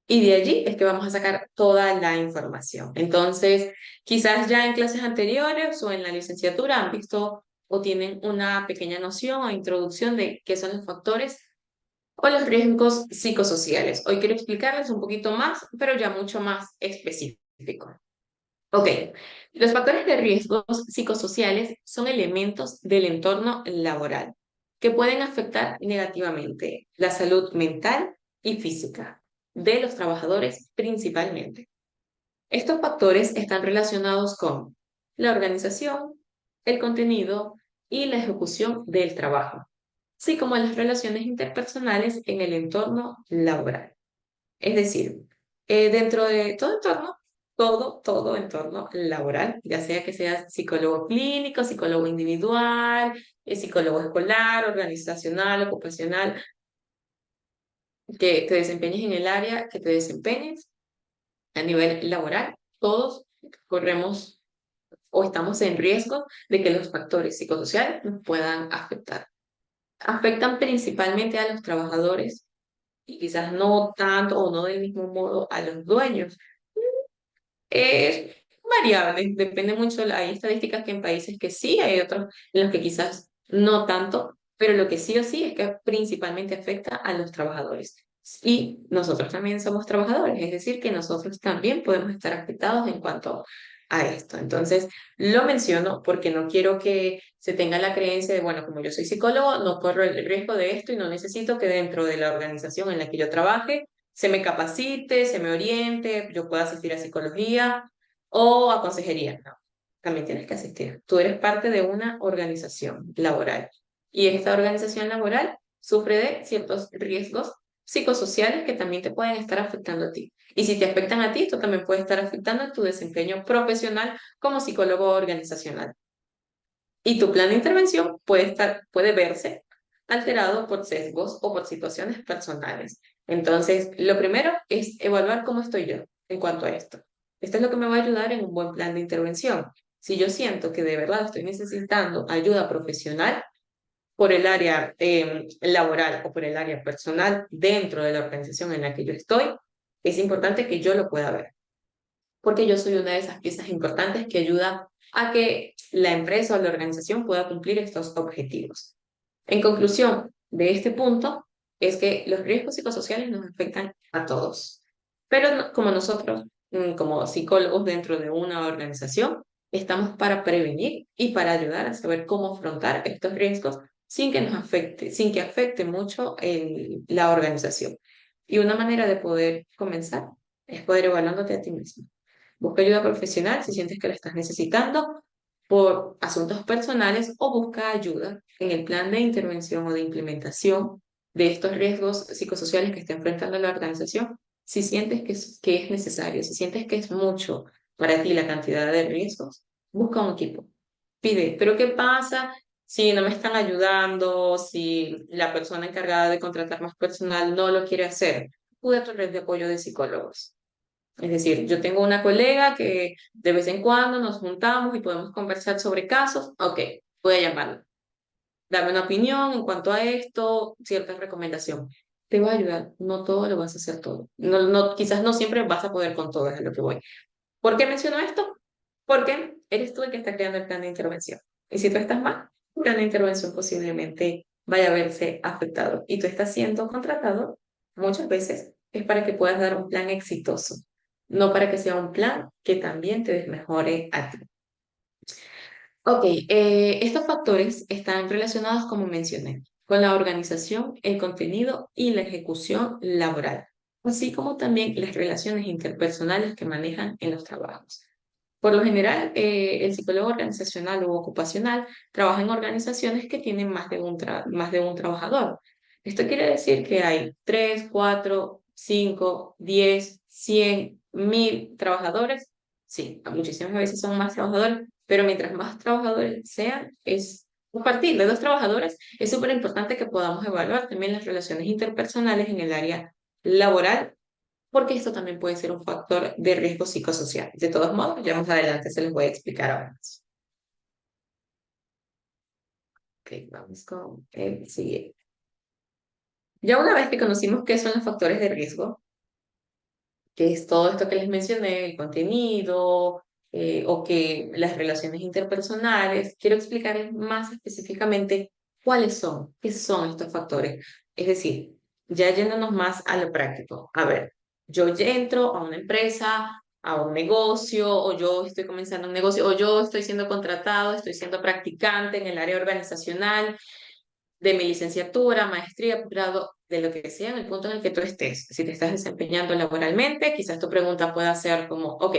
Y de allí es que vamos a sacar toda la información. Entonces, quizás ya en clases anteriores o en la licenciatura han visto o tienen una pequeña noción o introducción de qué son los factores o los riesgos psicosociales. Hoy quiero explicarles un poquito más, pero ya mucho más específico. Ok, los factores de riesgos psicosociales son elementos del entorno laboral que pueden afectar negativamente la salud mental y física de los trabajadores principalmente. Estos factores están relacionados con la organización, el contenido y la ejecución del trabajo, así como las relaciones interpersonales en el entorno laboral. Es decir, dentro de todo entorno, todo entorno laboral, ya sea que seas psicólogo clínico, psicólogo individual, psicólogo escolar, organizacional, ocupacional, que te desempeñes en el área que te desempeñes a nivel laboral, todos corremos o estamos en riesgo de que los factores psicosociales nos puedan afectar. Afectan principalmente a los trabajadores y quizás no tanto o no del mismo modo a los dueños. Es variable, depende mucho. Hay estadísticas que en países que sí, hay otros en los que quizás no tanto, pero lo que sí o sí es que principalmente afecta a los trabajadores. Y nosotros también somos trabajadores, es decir, que nosotros también podemos estar afectados en cuanto a esto. Entonces, lo menciono porque no quiero que se tenga la creencia de, bueno, como yo soy psicólogo, no corro el riesgo de esto y no necesito que dentro de la organización en la que yo trabaje se me capacite, se me oriente, yo pueda asistir a psicología o a consejería. No, también tienes que asistir. Tú eres parte de una organización laboral y esta organización laboral sufre de ciertos riesgos psicosociales que también te pueden estar afectando a ti. Y si te afectan a ti, esto también puede estar afectando a tu desempeño profesional como psicólogo organizacional. Y tu plan de intervención puede verse alterado por sesgos o por situaciones personales. Entonces, lo primero es evaluar cómo estoy yo en cuanto a esto. Esto es lo que me va a ayudar en un buen plan de intervención. Si yo siento que de verdad estoy necesitando ayuda profesional por el área laboral o por el área personal dentro de la organización en la que yo estoy, es importante que yo lo pueda ver, porque yo soy una de esas piezas importantes que ayuda a que la empresa o la organización pueda cumplir estos objetivos. En conclusión de este punto, es que los riesgos psicosociales nos afectan a todos, pero como nosotros, como psicólogos dentro de una organización, estamos para prevenir y para ayudar a saber cómo afrontar estos riesgos sin que nos afecte, sin que afecte mucho la organización. Y una manera de poder comenzar es poder evaluándote a ti mismo. Busca ayuda profesional si sientes que la estás necesitando por asuntos personales o busca ayuda en el plan de intervención o de implementación de estos riesgos psicosociales que está enfrentando la organización. Si sientes que es necesario, si sientes que es mucho para ti la cantidad de riesgos, busca un equipo. Pide, pero ¿qué pasa si no me están ayudando, si la persona encargada de contratar más personal no lo quiere hacer? Acude a tu red de apoyo de psicólogos. Es decir, yo tengo una colega que de vez en cuando nos juntamos y podemos conversar sobre casos. Ok, voy a llamarla. Dame una opinión en cuanto a esto, cierta recomendación. Te va a ayudar. No todo lo vas a hacer todo. No, no, quizás no siempre vas a poder con todo, es a lo que voy. ¿Por qué menciono esto? Porque eres tú el que está creando el plan de intervención. Y si tú estás mal, el plan de intervención posiblemente vaya a verse afectado. Y tú estás siendo contratado muchas veces es para que puedas dar un plan exitoso, no para que sea un plan que también te desmejore a ti. Ok, estos factores están relacionados, como mencioné, con la organización, el contenido y la ejecución laboral, así como también las relaciones interpersonales que manejan en los trabajos. Por lo general, el psicólogo organizacional o ocupacional trabaja en organizaciones que tienen más de un trabajador. Esto quiere decir que hay 3, 4, 5, 10, 100, 1000 trabajadores. Sí, muchísimas veces son más trabajadores, pero mientras más trabajadores sean, es a partir de 2 trabajadores, es súper importante que podamos evaluar también las relaciones interpersonales en el área laboral porque esto también puede ser un factor de riesgo psicosocial. De todos modos, ya más adelante se les voy a explicar ahora más. Ok, vamos con el siguiente. Ya una vez que conocimos qué son los factores de riesgo, que es todo esto que les mencioné, el contenido, o que las relaciones interpersonales, quiero explicarles más específicamente qué son estos factores. Es decir, ya yéndonos más a lo práctico. A ver, yo ya entro a una empresa, a un negocio, o yo estoy comenzando un negocio, o yo estoy siendo contratado, estoy siendo practicante en el área organizacional de mi licenciatura, maestría, grado, de lo que sea, en el punto en el que tú estés. Si te estás desempeñando laboralmente, quizás tu pregunta pueda ser como, ok,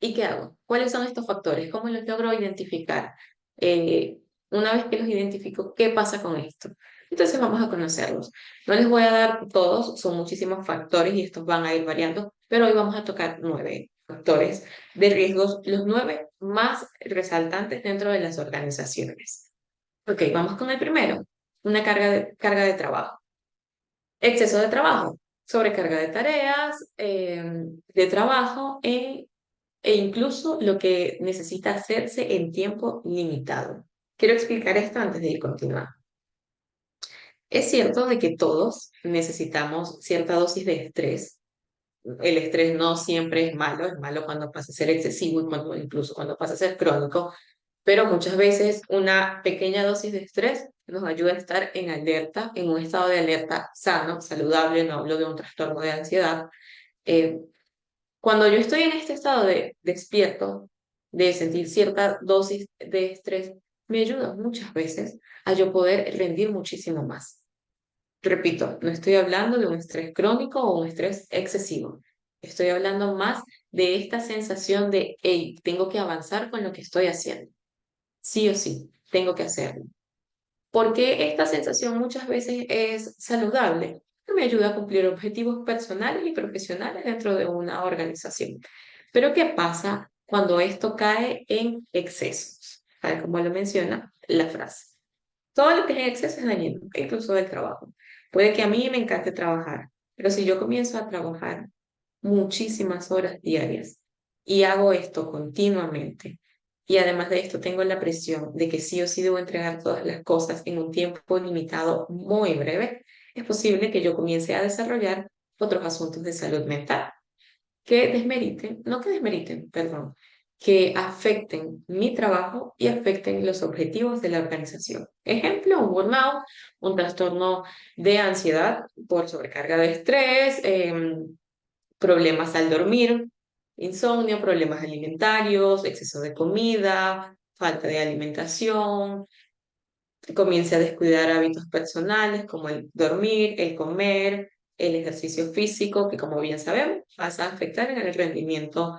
¿y qué hago? ¿Cuáles son estos factores? ¿Cómo los logro identificar? Eh, una vez que los identifico, ¿qué pasa con esto? Entonces vamos a conocerlos. No les voy a dar todos, son muchísimos factores y estos van a ir variando, pero hoy vamos a tocar 9 factores de riesgos, los 9 más resaltantes dentro de las organizaciones. Ok, vamos con el primero, una carga de trabajo. Exceso de trabajo, sobrecarga de tareas, de trabajo e incluso lo que necesita hacerse en tiempo limitado. Quiero explicar esto antes de ir continuando. Es cierto de que todos necesitamos cierta dosis de estrés. El estrés no siempre es malo cuando pasa a ser excesivo y incluso cuando pasa a ser crónico, pero muchas veces una pequeña dosis de estrés nos ayuda a estar en alerta, en un estado de alerta sano, saludable, no hablo de un trastorno de ansiedad. Eh, Cuando yo estoy en este estado de despierto, de sentir cierta dosis de estrés, me ayuda muchas veces a yo poder rendir muchísimo más. Repito, no estoy hablando de un estrés crónico o un estrés excesivo. Estoy hablando más de esta sensación de, hey, tengo que avanzar con lo que estoy haciendo. Sí o sí, tengo que hacerlo. Porque esta sensación muchas veces es saludable. Me ayuda a cumplir objetivos personales y profesionales dentro de una organización. Pero ¿qué pasa cuando esto cae en excesos? Tal como lo menciona la frase. Todo lo que es en exceso es dañino, incluso del trabajo. Puede que a mí me encante trabajar, pero si yo comienzo a trabajar muchísimas horas diarias y hago esto continuamente, y además de esto tengo la presión de que sí o sí debo entregar todas las cosas en un tiempo limitado muy breve, es posible que yo comience a desarrollar otros asuntos de salud mental que desmeriten, no que desmeriten, perdón, que afecten mi trabajo y afecten los objetivos de la organización. Ejemplo, un burnout, un trastorno de ansiedad por sobrecarga de estrés, problemas al dormir, insomnio, problemas alimentarios, exceso de comida, falta de alimentación, comience a descuidar hábitos personales como el dormir, el comer, el ejercicio físico, que como bien sabemos, pasa a afectar en el rendimiento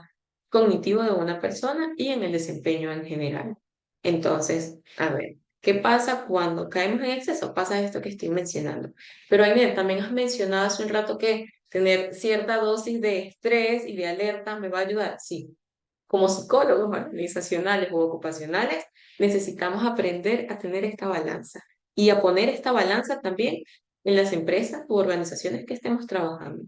cognitivo de una persona y en el desempeño en general. Entonces, a ver, ¿qué pasa cuando caemos en exceso? Pasa esto que estoy mencionando. Pero Aine, también has mencionado hace un rato que tener cierta dosis de estrés y de alerta me va a ayudar. Sí, como psicólogos organizacionales u ocupacionales, necesitamos aprender a tener esta balanza y a poner esta balanza también en las empresas u organizaciones que estemos trabajando.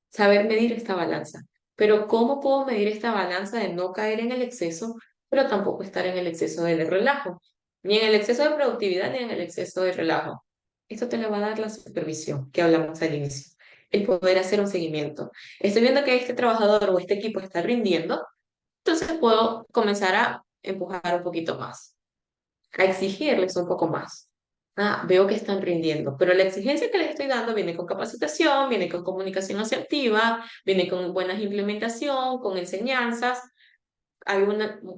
Saber medir esta balanza. Pero ¿cómo puedo medir esta balanza de no caer en el exceso, pero tampoco estar en el exceso de relajo? Ni en el exceso de productividad, ni en el exceso de relajo. Esto te lo va a dar la supervisión que hablamos al inicio. El poder hacer un seguimiento. Estoy viendo que este trabajador o este equipo está rindiendo, entonces puedo comenzar a empujar un poquito más, a exigirles un poco más. Ah, veo que están rindiendo, pero la exigencia que les estoy dando viene con capacitación, viene con comunicación asertiva, viene con buena implementación, con enseñanzas,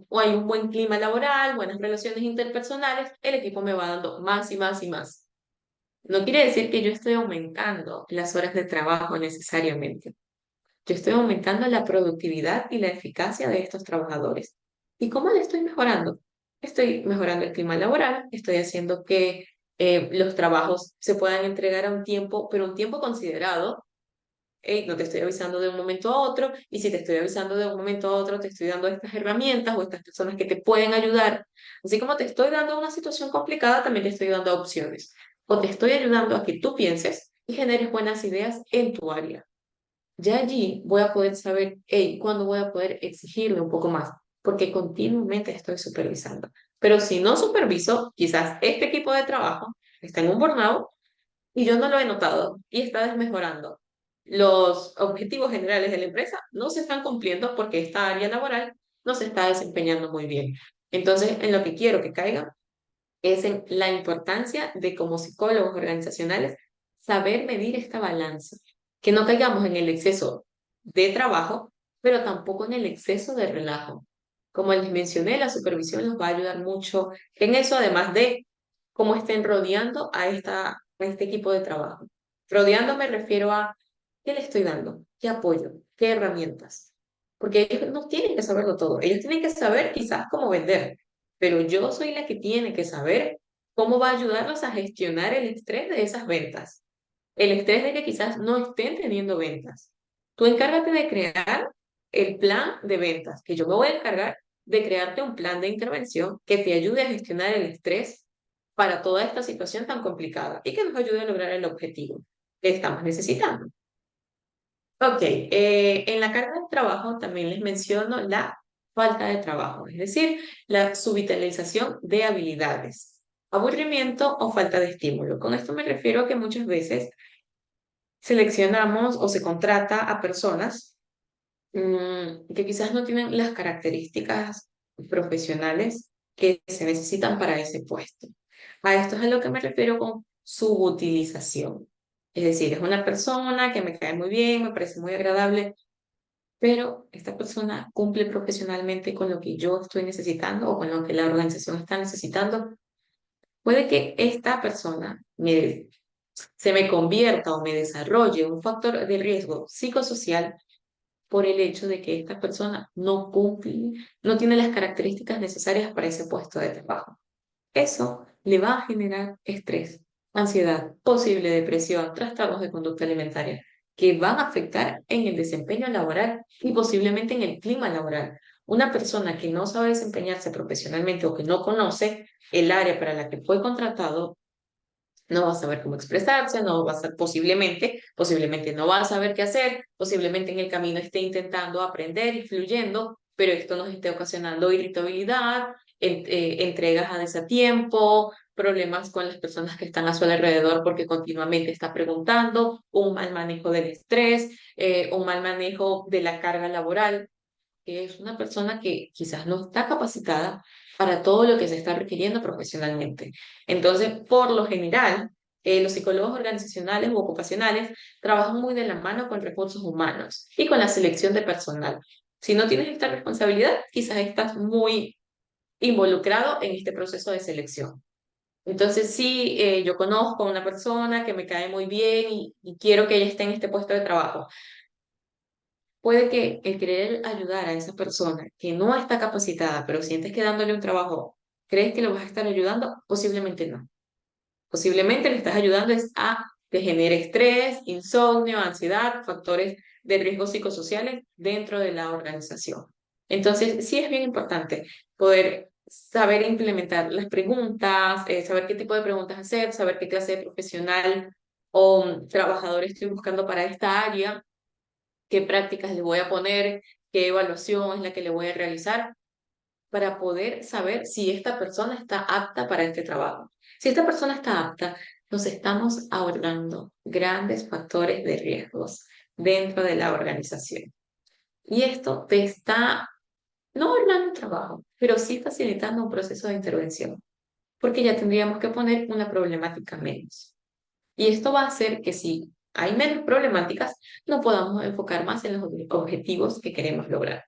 o hay un buen clima laboral, buenas relaciones interpersonales, el equipo me va dando más y más y más. No quiere decir que yo estoy aumentando las horas de trabajo necesariamente. Yo estoy aumentando la productividad y la eficacia de estos trabajadores. ¿Y cómo le estoy mejorando? Estoy mejorando el clima laboral, estoy haciendo que los trabajos se puedan entregar a un tiempo, pero un tiempo considerado. Ey, no te estoy avisando de un momento a otro, y si te estoy avisando de un momento a otro, te estoy dando estas herramientas o estas personas que te pueden ayudar. Así como te estoy dando una situación complicada, también te estoy dando opciones. O te estoy ayudando a que tú pienses y generes buenas ideas en tu área. Ya allí voy a poder saber, hey, cuándo voy a poder exigirle un poco más, porque continuamente estoy supervisando. Pero si no superviso, quizás este equipo de trabajo está en un burnout y yo no lo he notado y está desmejorando. Los objetivos generales de la empresa no se están cumpliendo porque esta área laboral no se está desempeñando muy bien. Entonces, en lo que quiero que caiga es en la importancia de como psicólogos organizacionales saber medir esta balanza, que no caigamos en el exceso de trabajo, pero tampoco en el exceso de relajo. Como les mencioné, la supervisión nos va a ayudar mucho en eso, además de cómo estén rodeando a este equipo de trabajo. Rodeando me refiero a qué le estoy dando, qué apoyo, qué herramientas. Porque ellos no tienen que saberlo todo. Ellos tienen que saber quizás cómo vender, pero yo soy la que tiene que saber cómo va a ayudarlos a gestionar el estrés de esas ventas, el estrés de que quizás no estén teniendo ventas. Tú encárgate de crear el plan de ventas, que yo me voy a encargar de crearte un plan de intervención que te ayude a gestionar el estrés para toda esta situación tan complicada y que nos ayude a lograr el objetivo que estamos necesitando. Ok, en la carga de trabajo también les menciono la falta de trabajo, es decir, la subutilización de habilidades, aburrimiento o falta de estímulo. Con esto me refiero a que muchas veces seleccionamos o se contrata a personas que quizás no tienen las características profesionales que se necesitan para ese puesto. A esto es a lo que me refiero con subutilización. Es decir, es una persona que me cae muy bien, me parece muy agradable, pero esta persona cumple profesionalmente con lo que yo estoy necesitando o con lo que la organización está necesitando. Puede que esta persona se me convierta o me desarrolle un factor de riesgo psicosocial por el hecho de que esta persona no cumple, no tiene las características necesarias para ese puesto de trabajo. Eso le va a generar estrés, ansiedad, posible depresión, trastornos de conducta alimentaria, que van a afectar en el desempeño laboral y posiblemente en el clima laboral, Una persona que no sabe desempeñarse profesionalmente o que no conoce el área para la que fue contratado, no va a saber cómo expresarse, no va a ser posiblemente no va a saber qué hacer, posiblemente en el camino esté intentando aprender y fluyendo, pero esto nos esté ocasionando irritabilidad, entregas a desatiempo, problemas con las personas que están a su alrededor porque continuamente está preguntando, un mal manejo del estrés, un mal manejo de la carga laboral, que es una persona que quizás no está capacitada para todo lo que se está requiriendo profesionalmente. Entonces, por lo general, los psicólogos organizacionales u ocupacionales trabajan muy de la mano con recursos humanos y con la selección de personal. Si no tienes esta responsabilidad, quizás estás muy involucrado en este proceso de selección. Entonces, sí, yo conozco a una persona que me cae muy bien y quiero que ella esté en este puesto de trabajo. Puede que el querer ayudar a esa persona que no está capacitada, pero sientes que dándole un trabajo, ¿crees que lo vas a estar ayudando? Posiblemente no. Posiblemente le estás ayudando es a que genere estrés, insomnio, ansiedad, factores de riesgo psicosociales dentro de la organización. Entonces, sí es bien importante poder saber implementar las preguntas, saber qué tipo de preguntas hacer, saber qué clase de profesional o trabajador estoy buscando para esta área, qué prácticas le voy a poner, qué evaluación es la que le voy a realizar para poder saber si esta persona está apta para este trabajo. Si esta persona está apta, nos estamos ahorrando grandes factores de riesgos dentro de la organización. Y esto te está no ahorrando trabajo, pero sí facilitando un proceso de intervención, porque ya tendríamos que poner una problemática menos. Y esto va a hacer que si hay menos problemáticas, nos podamos enfocar más en los objetivos que queremos lograr.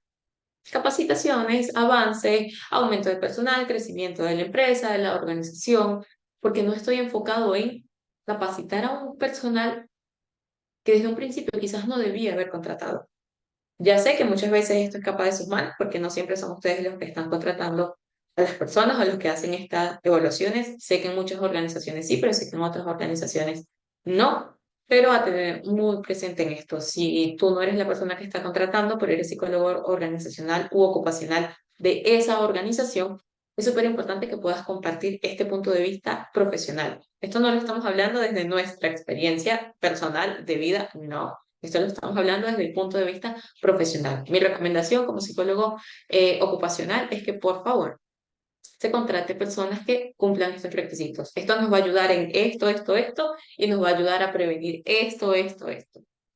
Capacitaciones, avance, aumento de personal, crecimiento de la empresa, de la organización, porque no estoy enfocado en capacitar a un personal que desde un principio quizás no debía haber contratado. Ya sé que muchas veces esto escapa de sus manos, porque no siempre son ustedes los que están contratando a las personas o los que hacen estas evaluaciones. Sé que en muchas organizaciones sí, pero sé que en otras organizaciones no. Pero a tener muy presente en esto, si tú no eres la persona que está contratando, pero eres psicólogo organizacional u ocupacional de esa organización, es súper importante que puedas compartir este punto de vista profesional. Esto no lo estamos hablando desde nuestra experiencia personal de vida, no. Esto lo estamos hablando desde el punto de vista profesional. Mi recomendación como psicólogo ocupacional es que por favor se contrate personas que cumplan estos requisitos. Esto nos va a ayudar en esto, y nos va a ayudar a prevenir esto.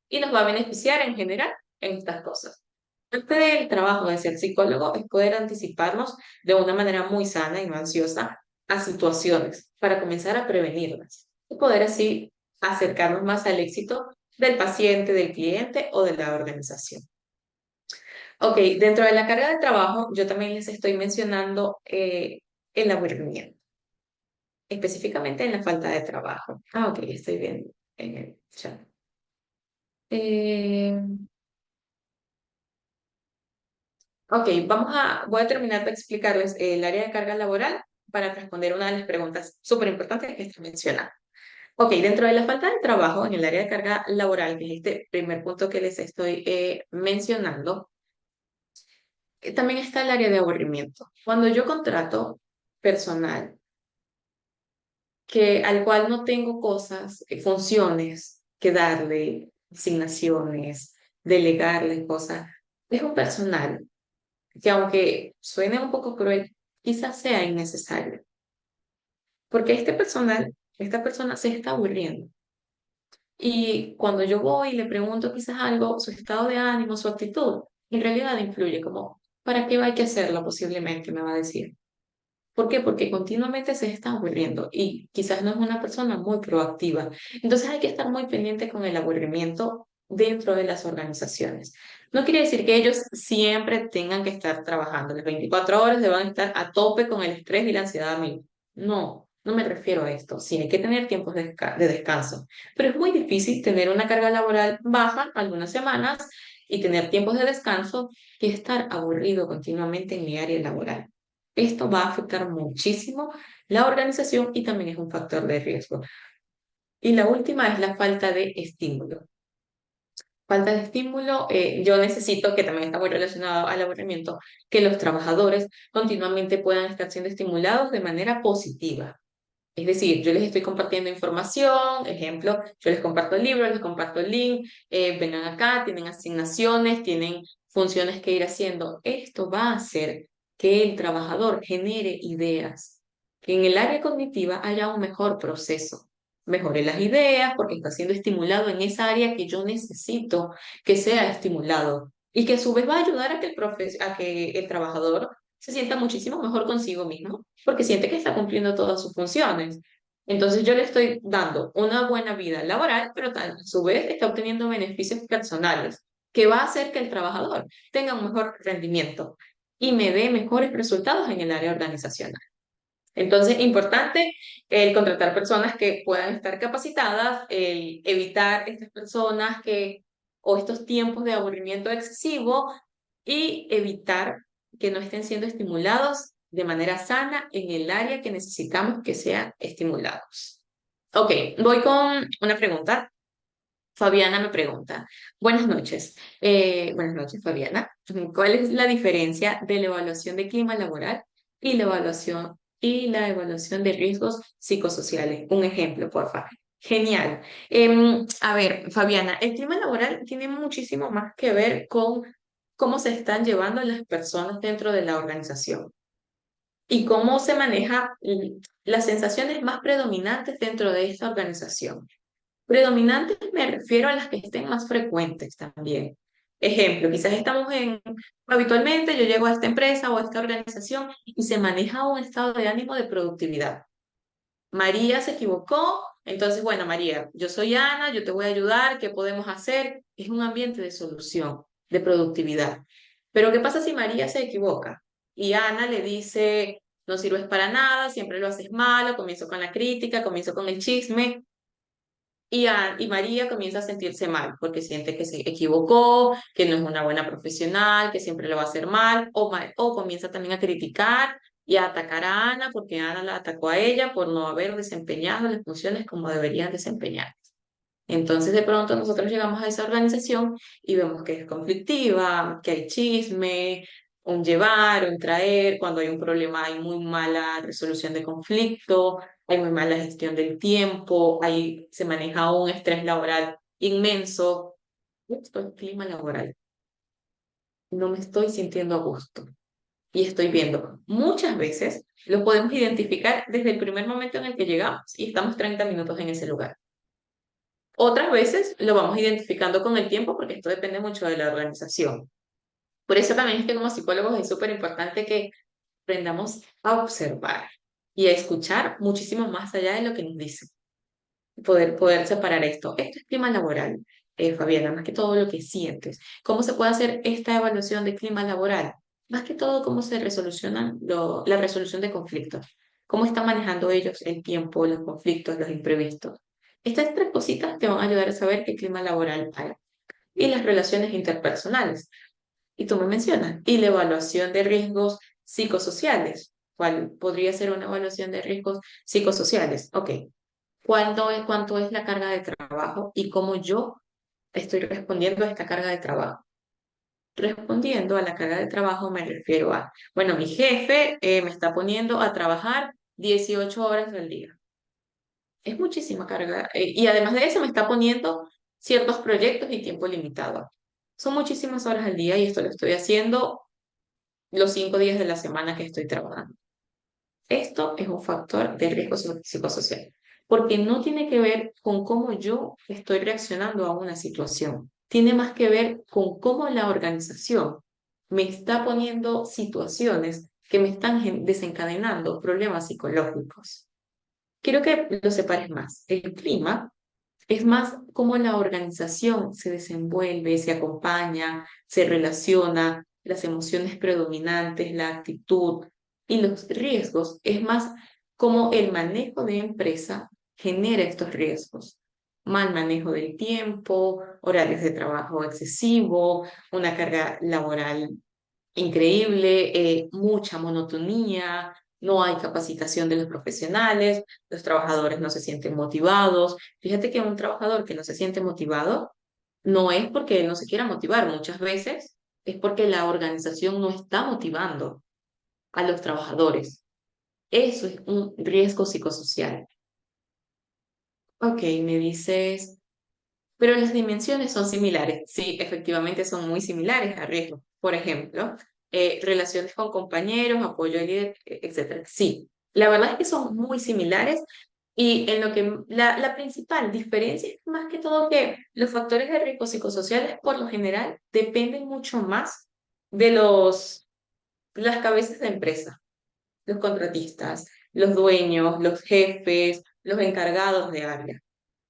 Y nos va a beneficiar en general en estas cosas. Parte del trabajo de ser psicólogo es poder anticiparnos de una manera muy sana y no ansiosa a situaciones para comenzar a prevenirlas y poder así acercarnos más al éxito del paciente, del cliente o de la organización. Ok, dentro de la carga de trabajo, yo también les estoy mencionando el aburrimiento, específicamente en la falta de trabajo. Ah, ok, estoy viendo en el chat. Eh, ok, voy a terminar de explicarles el área de carga laboral para responder una de las preguntas súper importantes que está mencionando. Ok, dentro de la falta de trabajo en el área de carga laboral, que es este primer punto que les estoy mencionando, también está el área de aburrimiento. Cuando yo contrato personal al cual no tengo cosas, funciones que darle, asignaciones, delegarle cosas, es un personal que aunque suene un poco cruel, quizás sea innecesario, porque esta persona se está aburriendo. Y cuando yo voy y le pregunto quizás algo, su estado de ánimo, su actitud, en realidad influye como, ¿para qué hay que hacerlo posiblemente? Me va a decir. ¿Por qué? Porque continuamente se está aburriendo y quizás no es una persona muy proactiva. Entonces hay que estar muy pendiente con el aburrimiento dentro de las organizaciones. No quiere decir que ellos siempre tengan que estar trabajando, las 24 horas deban estar a tope con el estrés y la ansiedad a mil. No, no me refiero a esto. Sí hay que tener tiempos de descanso, pero es muy difícil tener una carga laboral baja algunas semanas y tener tiempos de descanso y estar aburrido continuamente en mi área laboral. Esto va a afectar muchísimo la organización y también es un factor de riesgo. Y la última es la falta de estímulo. Falta de estímulo, yo necesito, que también está muy relacionado al aburrimiento, que los trabajadores continuamente puedan estar siendo estimulados de manera positiva. Es decir, yo les estoy compartiendo información, ejemplo, yo les comparto el libro, les comparto el link, vengan acá, tienen asignaciones, tienen funciones que ir haciendo. Esto va a hacer que el trabajador genere ideas, que en el área cognitiva haya un mejor proceso. Mejore las ideas porque está siendo estimulado en esa área que yo necesito que sea estimulado y que a su vez va a ayudar a que a que el trabajador se sienta muchísimo mejor consigo mismo porque siente que está cumpliendo todas sus funciones. Entonces yo le estoy dando una buena vida laboral, pero a su vez está obteniendo beneficios personales, que va a hacer que el trabajador tenga un mejor rendimiento y me dé mejores resultados en el área organizacional. Entonces, importante el contratar personas que puedan estar capacitadas, el evitar estas personas que, o estos tiempos de aburrimiento excesivo y evitar que no estén siendo estimulados de manera sana en el área que necesitamos que sean estimulados. Ok, voy con una pregunta. Fabiana me pregunta, buenas noches. Buenas noches, Fabiana. ¿Cuál es la diferencia de la evaluación de clima laboral y la evaluación de riesgos psicosociales? Un ejemplo, por favor. Genial. A ver, Fabiana, el clima laboral tiene muchísimo más que ver con cómo se están llevando las personas dentro de la organización y cómo se maneja las sensaciones más predominantes dentro de esta organización. Predominantes me refiero a las que estén más frecuentes también. Ejemplo, quizás habitualmente yo llego a esta empresa o a esta organización y se maneja un estado de ánimo de productividad. María se equivocó, entonces, bueno, María, yo soy Ana, yo te voy a ayudar, ¿qué podemos hacer? Es un ambiente de solución, de productividad. Pero ¿qué pasa si María se equivoca? Y Ana le dice, no sirves para nada, siempre lo haces malo, comienzo con la crítica, comienzo con el chisme, y María comienza a sentirse mal porque siente que se equivocó, que no es una buena profesional, que siempre lo va a hacer mal, o comienza también a criticar y a atacar a Ana porque Ana la atacó a ella por no haber desempeñado las funciones como deberían desempeñar. Entonces, de pronto nosotros llegamos a esa organización y vemos que es conflictiva, que hay chisme, un llevar, un traer, cuando hay un problema hay muy mala resolución de conflicto, hay muy mala gestión del tiempo, se maneja un estrés laboral inmenso. Esto es clima laboral. No me estoy sintiendo a gusto. Y estoy viendo, muchas veces lo podemos identificar desde el primer momento en el que llegamos y estamos 30 minutos en ese lugar. Otras veces lo vamos identificando con el tiempo porque esto depende mucho de la organización. Por eso también es que como psicólogos es súper importante que aprendamos a observar y a escuchar muchísimo más allá de lo que nos dicen. Poder separar esto. Esto es clima laboral, Fabiana, más que todo lo que sientes. ¿Cómo se puede hacer esta evaluación de clima laboral? Más que todo, cómo se resolucionan la resolución de conflictos. ¿Cómo están manejando ellos el tiempo, los conflictos, los imprevistos? Estas tres cositas te van a ayudar a saber qué clima laboral hay. Y las relaciones interpersonales. Y tú me mencionas. Y la evaluación de riesgos psicosociales. ¿Cuál podría ser una evaluación de riesgos psicosociales? Ok. ¿Cuánto es la carga de trabajo y cómo yo estoy respondiendo a esta carga de trabajo? Respondiendo a la carga de trabajo me refiero a, bueno, mi jefe me está poniendo a trabajar 18 horas al día. Es muchísima carga. Y además de eso me está poniendo ciertos proyectos y tiempo limitado. Son muchísimas horas al día y esto lo estoy haciendo los 5 días de la semana que estoy trabajando. Esto es un factor de riesgo psicosocial, porque no tiene que ver con cómo yo estoy reaccionando a una situación, tiene más que ver con cómo la organización me está poniendo situaciones que me están desencadenando problemas psicológicos. Quiero que lo separes más. El clima es más cómo la organización se desenvuelve, se acompaña, se relaciona, las emociones predominantes, la actitud y los riesgos. Es más cómo el manejo de empresa genera estos riesgos. Mal manejo del tiempo, horarios de trabajo excesivo, una carga laboral increíble, mucha monotonía, no hay capacitación de los profesionales, los trabajadores no se sienten motivados. Fíjate que un trabajador que no se siente motivado No es porque no se quiera motivar, muchas veces es porque la organización no está motivando a los trabajadores. Eso es un riesgo psicosocial. Ok, me dices, pero las dimensiones son similares. Sí, efectivamente son muy similares a riesgo. Por ejemplo, relaciones con compañeros, apoyo al líder, etcétera. Sí, la verdad es que son muy similares y en lo que la principal diferencia es más que todo que los factores de riesgo psicosociales por lo general dependen mucho más de las cabezas de empresa, los contratistas, los dueños, los jefes, los encargados de área.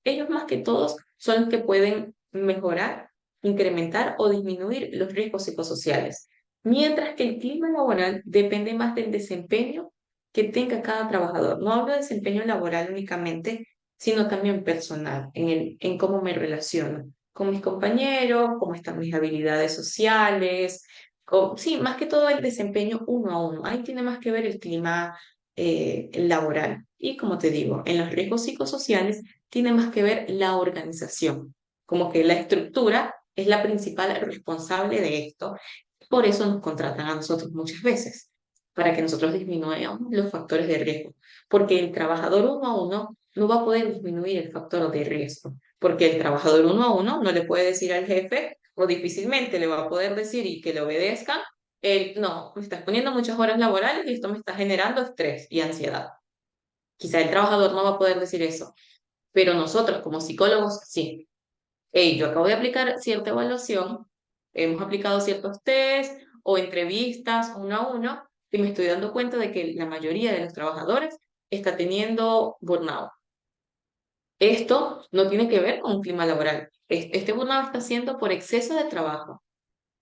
Ellos más que todos son los que pueden mejorar, incrementar o disminuir los riesgos psicosociales, mientras que el clima laboral depende más del desempeño que tenga cada trabajador. No hablo de desempeño laboral únicamente, sino también personal, en cómo me relaciono con mis compañeros, cómo están mis habilidades sociales, sí, más que todo el desempeño uno a uno. Ahí tiene más que ver el clima laboral. Y como te digo, en los riesgos psicosociales tiene más que ver la organización, como que la estructura es la principal responsable de esto. Por eso nos contratan a nosotros muchas veces, para que nosotros disminuyamos los factores de riesgo, porque el trabajador uno a uno no va a poder disminuir el factor de riesgo, porque el trabajador uno a uno no le puede decir al jefe o difícilmente le va a poder decir y que le obedezcan, no, me estás poniendo muchas horas laborales y esto me está generando estrés y ansiedad. Quizá el trabajador no va a poder decir eso, pero nosotros como psicólogos sí. Hey, yo acabo de aplicar cierta evaluación, hemos aplicado ciertos test o entrevistas uno a uno y me estoy dando cuenta de que la mayoría de los trabajadores está teniendo burnout. Esto no tiene que ver con un clima laboral. Este burnout está siendo por exceso de trabajo.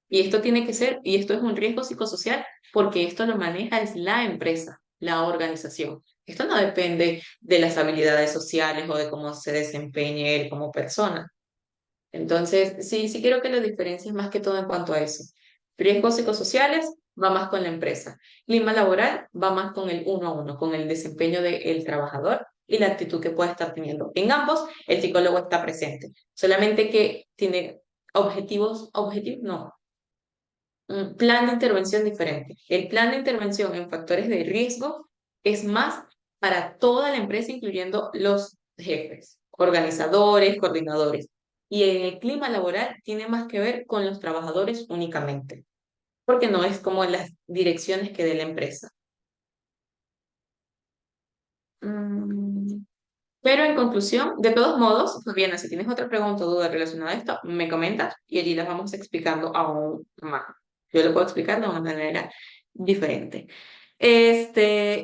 Y esto tiene que ser, y esto es un riesgo psicosocial porque esto lo maneja es la empresa, la organización. Esto no depende de las habilidades sociales o de cómo se desempeñe él como persona. Entonces, sí, sí quiero que lo diferencies más que todo en cuanto a eso. Riesgos psicosociales va más con la empresa. Clima laboral va más con el uno a uno, con el desempeño del trabajador y la actitud que puede estar teniendo. En ambos, el psicólogo está presente, solamente que tiene objetivos no, un plan de intervención diferente. El plan de intervención en factores de riesgo es más para toda la empresa, incluyendo los jefes, organizadores, coordinadores. Y en el clima laboral tiene más que ver con los trabajadores únicamente, porque no es como en las direcciones que dé la empresa. Mm, Pero en conclusión, de todos modos, Fabiana, si tienes otra pregunta o duda relacionada a esto, me comentas y allí las vamos explicando aún más. Yo lo puedo explicar de una manera diferente.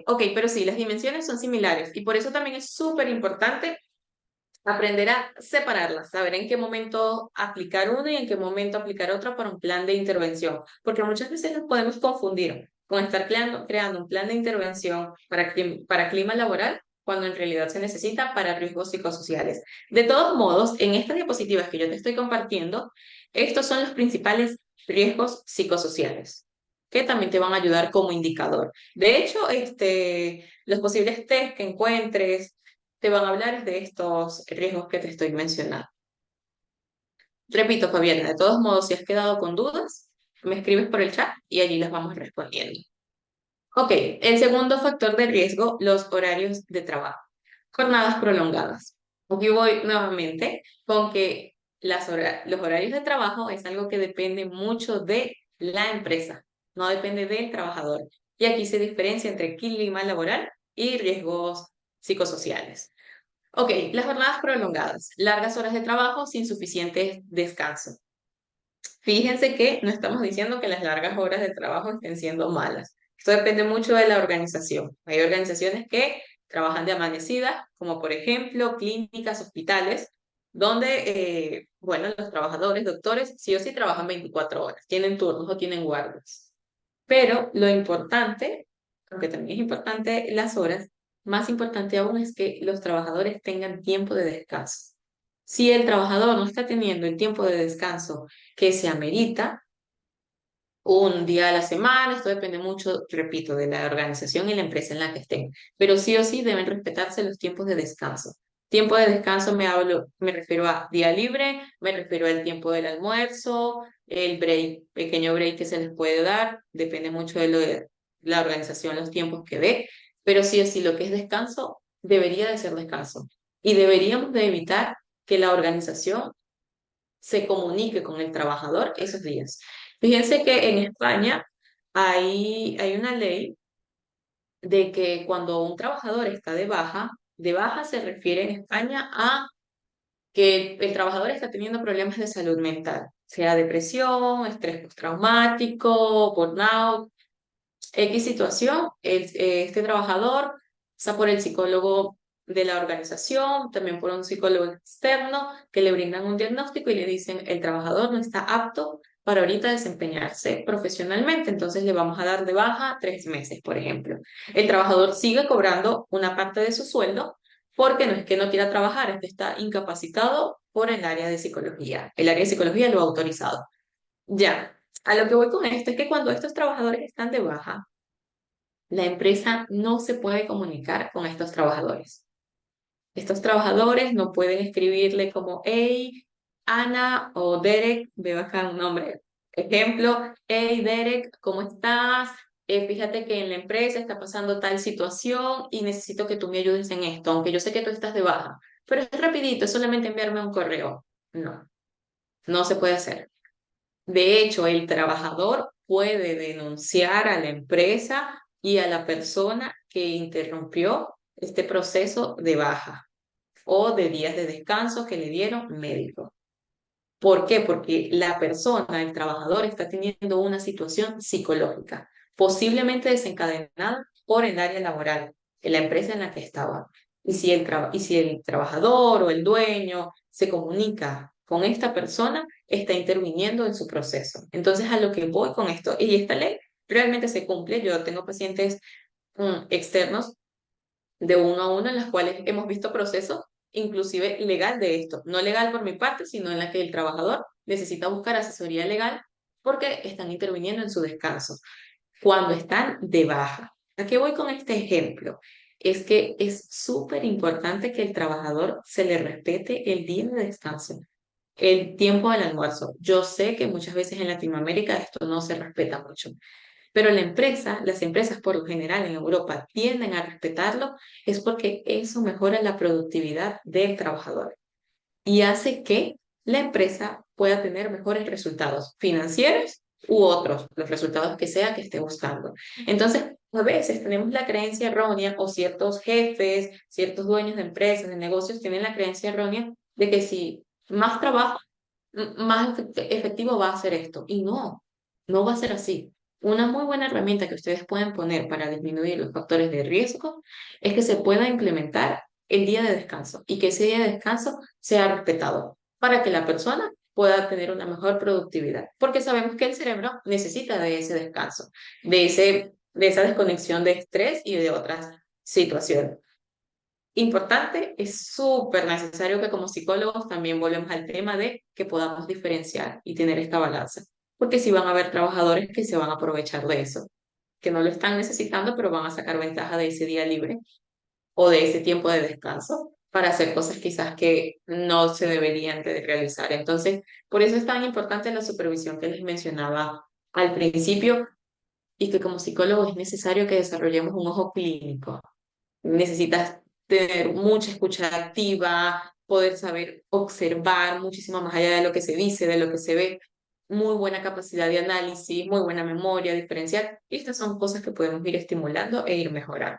Ok, pero sí, las dimensiones son similares y por eso también es súper importante aprender a separarlas, saber en qué momento aplicar uno y en qué momento aplicar otro para un plan de intervención, porque muchas veces nos podemos confundir con estar creando un plan de intervención para clima laboral cuando en realidad se necesita para riesgos psicosociales. De todos modos, en estas diapositivas que yo te estoy compartiendo, estos son los principales riesgos psicosociales que también te van a ayudar como indicador. De hecho, los posibles test que encuentres, te van a hablar de estos riesgos que te estoy mencionando. Repito, Fabiana, de todos modos, si has quedado con dudas, me escribes por el chat y allí las vamos respondiendo. Ok, el segundo factor de riesgo, los horarios de trabajo. Jornadas prolongadas. Aquí voy nuevamente con que los horarios de trabajo es algo que depende mucho de la empresa, no depende del trabajador. Y aquí se diferencia entre clima laboral y riesgos psicosociales. Ok, las jornadas prolongadas, largas horas de trabajo sin suficiente descanso. Fíjense que no estamos diciendo que las largas horas de trabajo estén siendo malas. Esto depende mucho de la organización. Hay organizaciones que trabajan de amanecida, como por ejemplo clínicas, hospitales, donde, bueno, los trabajadores, doctores, sí o sí trabajan 24 horas, tienen turnos o tienen guardias. Pero lo importante, aunque también es importante las horas, más importante aún es que los trabajadores tengan tiempo de descanso. Si el trabajador no está teniendo el tiempo de descanso que se amerita, un día a la semana, esto depende mucho, repito, de la organización y la empresa en la que estén, pero sí o sí deben respetarse los tiempos de descanso. Tiempo de descanso me refiero a día libre, me refiero al tiempo del almuerzo, el break, pequeño break que se les puede dar, depende mucho de la organización, los tiempos que dé, pero sí o sí lo que es descanso debería de ser descanso. Y deberíamos de evitar que la organización se comunique con el trabajador esos días. Fíjense que en España hay una ley de que cuando un trabajador está de baja se refiere en España a que el trabajador está teniendo problemas de salud mental, sea depresión, estrés postraumático, burnout, X situación, este trabajador pasa por el psicólogo de la organización, también por un psicólogo externo, que le brindan un diagnóstico y le dicen, el trabajador no está apto para ahorita desempeñarse profesionalmente, entonces le vamos a dar de baja 3 meses, por ejemplo. El trabajador sigue cobrando una parte de su sueldo porque no es que no quiera trabajar, es que está incapacitado por el área de psicología. El área de psicología lo ha autorizado. Ya, a lo que voy con esto es que cuando estos trabajadores están de baja, la empresa no se puede comunicar con estos trabajadores. Estos trabajadores no pueden escribirle como, hey, Ana o Derek, veo acá un nombre, ejemplo, hey, Derek, ¿cómo estás? Fíjate que en la empresa está pasando tal situación y necesito que tú me ayudes en esto, aunque yo sé que tú estás de baja, pero es rapidito, es solamente enviarme un correo. No, no se puede hacer. De hecho, el trabajador puede denunciar a la empresa y a la persona que interrumpió este proceso de baja o de días de descanso que le dieron médico. ¿Por qué? Porque la persona, el trabajador, está teniendo una situación psicológica, posiblemente desencadenada por el área laboral, en la empresa en la que estaba. Y si el trabajador o el dueño se comunica con esta persona, está interviniendo en su proceso. Entonces, a lo que voy con esto, y esta ley realmente se cumple, yo tengo pacientes externos de uno a uno en las cuales hemos visto procesos, inclusive legal de esto, no legal por mi parte, sino en la que el trabajador necesita buscar asesoría legal porque están interviniendo en su descanso, cuando están de baja. ¿A qué voy con este ejemplo? Es que es súper importante que el trabajador se le respete el día de descanso, el tiempo del almuerzo. Yo sé que muchas veces en Latinoamérica esto no se respeta mucho, pero las empresas por lo general en Europa tienden a respetarlo, es porque eso mejora la productividad del trabajador y hace que la empresa pueda tener mejores resultados financieros u otros, los resultados que sea que esté buscando. Entonces, a veces tenemos la creencia errónea o ciertos jefes, ciertos dueños de empresas, de negocios, tienen la creencia errónea de que si más trabajo, más efectivo va a ser esto. Y no, no va a ser así. Una muy buena herramienta que ustedes pueden poner para disminuir los factores de riesgo es que se pueda implementar el día de descanso y que ese día de descanso sea respetado para que la persona pueda tener una mejor productividad. Porque sabemos que el cerebro necesita de ese descanso, de esa desconexión de estrés y de otras situaciones. Importante, es súper necesario que como psicólogos también volvemos al tema de que podamos diferenciar y tener esta balanza, porque si van a haber trabajadores que se van a aprovechar de eso, que no lo están necesitando, pero van a sacar ventaja de ese día libre o de ese tiempo de descanso para hacer cosas quizás que no se deberían de realizar. Entonces, por eso es tan importante la supervisión que les mencionaba al principio y que como psicólogo es necesario que desarrollemos un ojo clínico. Necesitas tener mucha escucha activa, poder saber observar muchísimo más allá de lo que se dice, de lo que se ve, muy buena capacidad de análisis, muy buena memoria, diferencial. Y estas son cosas que podemos ir estimulando e ir mejorando.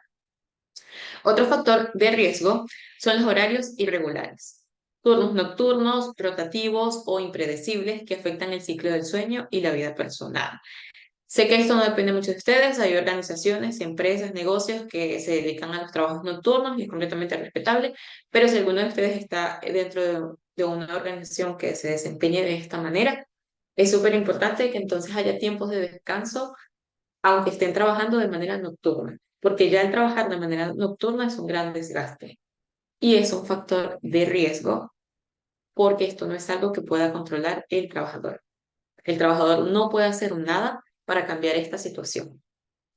Otro factor de riesgo son los horarios irregulares, turnos nocturnos, rotativos o impredecibles que afectan el ciclo del sueño y la vida personal. Sé que esto no depende mucho de ustedes, hay organizaciones, empresas, negocios que se dedican a los trabajos nocturnos y es completamente respetable, pero si alguno de ustedes está dentro de una organización que se desempeñe de esta manera, es súper importante que entonces haya tiempos de descanso, aunque estén trabajando de manera nocturna, porque ya el trabajar de manera nocturna es un gran desgaste y es un factor de riesgo, porque esto no es algo que pueda controlar el trabajador. El trabajador no puede hacer nada para cambiar esta situación.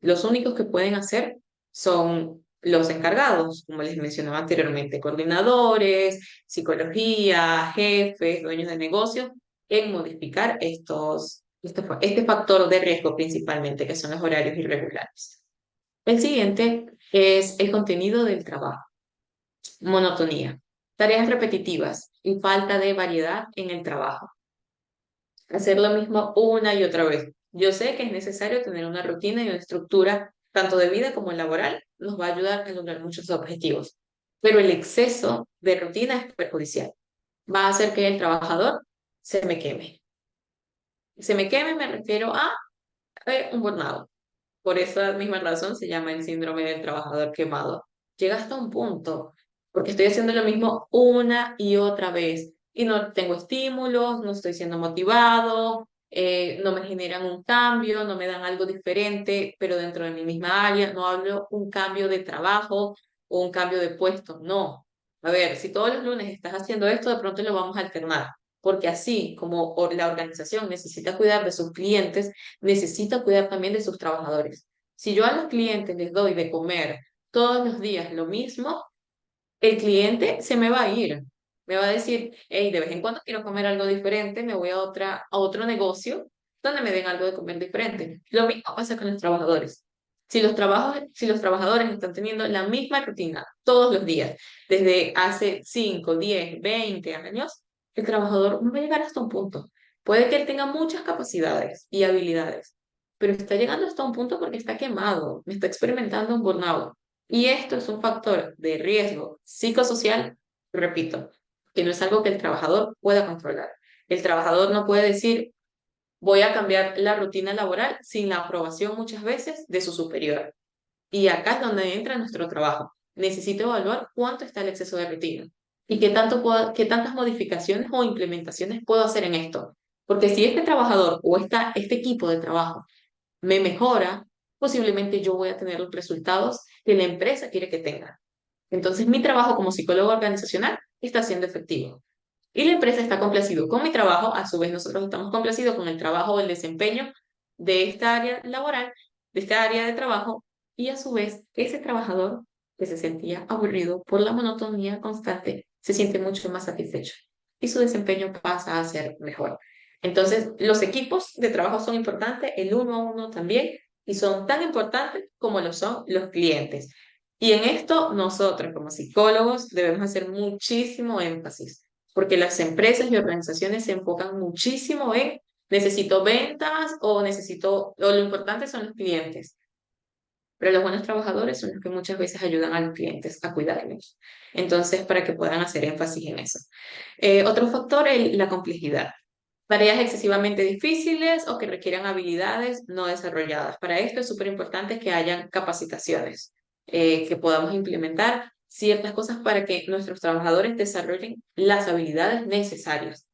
Los únicos que pueden hacer son los encargados, como les mencionaba anteriormente, coordinadores, psicología, jefes, dueños de negocio, en modificar este factor de riesgo principalmente, que son los horarios irregulares. El siguiente es el contenido del trabajo, monotonía, tareas repetitivas y falta de variedad en el trabajo. Hacer lo mismo una y otra vez. Yo sé que es necesario tener una rutina y una estructura, tanto de vida como laboral, nos va a ayudar a lograr muchos objetivos, pero el exceso de rutina es perjudicial. Va a hacer que el trabajador se me queme. Se me queme me refiero a un burnout. Por esa misma razón se llama el síndrome del trabajador quemado. Llega hasta un punto, porque estoy haciendo lo mismo una y otra vez y no tengo estímulos, no estoy siendo motivado, no me generan un cambio, no me dan algo diferente, pero dentro de mi misma área no hablo un cambio de trabajo o un cambio de puesto, no. A ver, si todos los lunes estás haciendo esto, de pronto lo vamos a alternar, porque así como la organización necesita cuidar de sus clientes, necesita cuidar también de sus trabajadores. Si yo a los clientes les doy de comer todos los días lo mismo, el cliente se me va a ir. Me va a decir, hey, de vez en cuando quiero comer algo diferente, me voy a otro negocio donde me den algo de comer diferente. Lo mismo pasa con los trabajadores. Si los trabajadores están teniendo la misma rutina todos los días, desde hace 5, 10, 20 años, el trabajador no va a llegar hasta un punto. Puede que él tenga muchas capacidades y habilidades, pero está llegando hasta un punto porque está quemado, está experimentando un burnout. Y esto es un factor de riesgo psicosocial, repito, que no es algo que el trabajador pueda controlar. El trabajador no puede decir, voy a cambiar la rutina laboral sin la aprobación muchas veces de su superior. Y acá es donde entra nuestro trabajo. Necesito evaluar cuánto está el exceso de rutina y qué tantas modificaciones o implementaciones puedo hacer en esto. Porque si este trabajador o este equipo de trabajo me mejora, posiblemente yo voy a tener los resultados que la empresa quiere que tenga. Entonces, mi trabajo como psicólogo organizacional está siendo efectivo. Y la empresa está complacido con mi trabajo, a su vez nosotros estamos complacidos con el trabajo o el desempeño de esta área laboral, de esta área de trabajo, y a su vez ese trabajador que se sentía aburrido por la monotonía constante se siente mucho más satisfecho y su desempeño pasa a ser mejor. Entonces, los equipos de trabajo son importantes, el uno a uno también, y son tan importantes como lo son los clientes. Y en esto nosotros como psicólogos debemos hacer muchísimo énfasis, porque las empresas y organizaciones se enfocan muchísimo en necesito ventas o lo importante son los clientes, pero los buenos trabajadores son los que muchas veces ayudan a los clientes a cuidarlos. Entonces, para que puedan hacer énfasis en eso. Otro factor es la complejidad. Tareas excesivamente difíciles o que requieran habilidades no desarrolladas. Para esto es súper importante que hayan capacitaciones, que podamos implementar ciertas cosas para que nuestros trabajadores desarrollen las habilidades necesarias.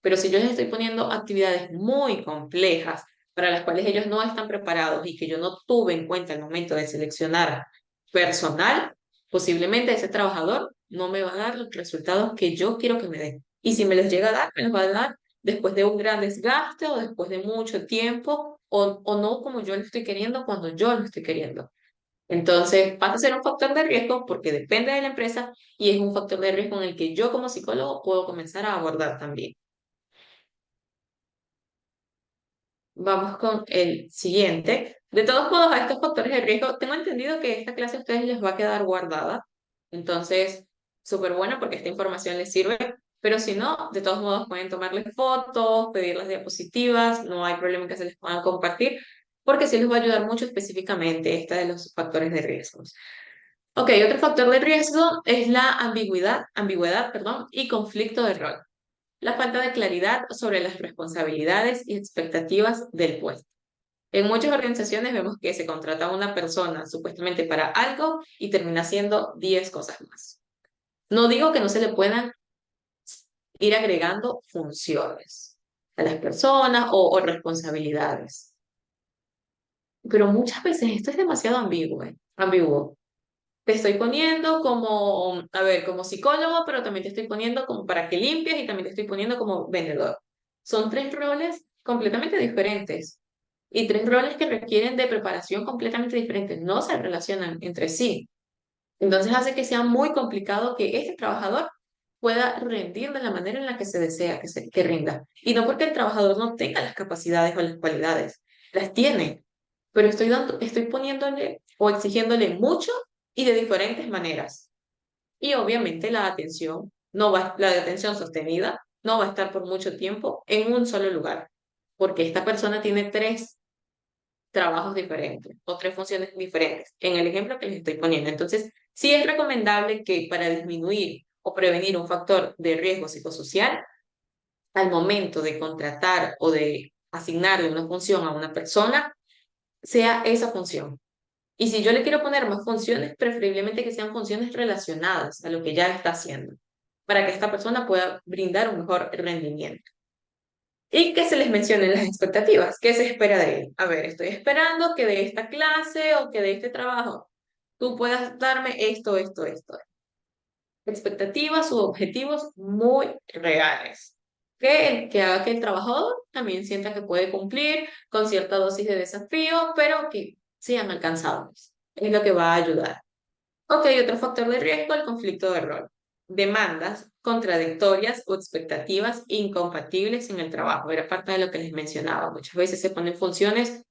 Pero si yo les estoy poniendo actividades muy complejas para las cuales ellos no están preparados y que yo no tuve en cuenta al momento de seleccionar personal, posiblemente ese trabajador no me va a dar los resultados que yo quiero que me den. Y si me los llega a dar, me los va a dar después de un gran desgaste o después de mucho tiempo o no como yo lo estoy queriendo cuando yo lo estoy queriendo. Entonces, pasa a ser un factor de riesgo porque depende de la empresa y es un factor de riesgo en el que yo como psicólogo puedo comenzar a abordar también. Vamos con el siguiente. De todos modos, a estos factores de riesgo, tengo entendido que esta clase a ustedes les va a quedar guardada. Entonces, súper bueno porque esta información les sirve. Pero si no, de todos modos pueden tomarles fotos, pedir las diapositivas, no hay problema en que se les puedan compartir, porque sí les va a ayudar mucho específicamente esta de los factores de riesgos. Ok, otro factor de riesgo es la ambigüedad, perdón, y conflicto de rol. La falta de claridad sobre las responsabilidades y expectativas del puesto. En muchas organizaciones vemos que se contrata a una persona supuestamente para algo y termina haciendo 10 cosas más. No digo que no se le puedan ir agregando funciones a las personas o responsabilidades, pero muchas veces esto es demasiado ambiguo. Te estoy poniendo como, a ver, como psicólogo, pero también te estoy poniendo como para que limpies y también te estoy poniendo como vendedor. Son tres roles completamente diferentes y tres roles que requieren de preparación completamente diferentes. No se relacionan entre sí. Entonces hace que sea muy complicado que este trabajador pueda rendir de la manera en la que se desea que rinda. Y no porque el trabajador no tenga las capacidades o las cualidades, las tiene, pero estoy poniéndole o exigiéndole mucho y de diferentes maneras. Y obviamente la atención sostenida no va a estar por mucho tiempo en un solo lugar, porque esta persona tiene tres trabajos diferentes o tres funciones diferentes, en el ejemplo que les estoy poniendo. Entonces, sí es recomendable que para disminuir o prevenir un factor de riesgo psicosocial, al momento de contratar o de asignarle una función a una persona, sea esa función. Y si yo le quiero poner más funciones, preferiblemente que sean funciones relacionadas a lo que ya está haciendo, para que esta persona pueda brindar un mejor rendimiento. Y que se les mencionen las expectativas. ¿Qué se espera de él? A ver, estoy esperando que de esta clase o que de este trabajo tú puedas darme esto, esto, esto. Expectativas u objetivos muy reales. Que haga que el trabajador también sienta que puede cumplir con cierta dosis de desafío, pero que sean alcanzables. Es lo que va a ayudar. Ok, otro factor de riesgo, el conflicto de rol. Demandas contradictorias o expectativas incompatibles en el trabajo. Era parte de lo que les mencionaba. Muchas veces se ponen funciones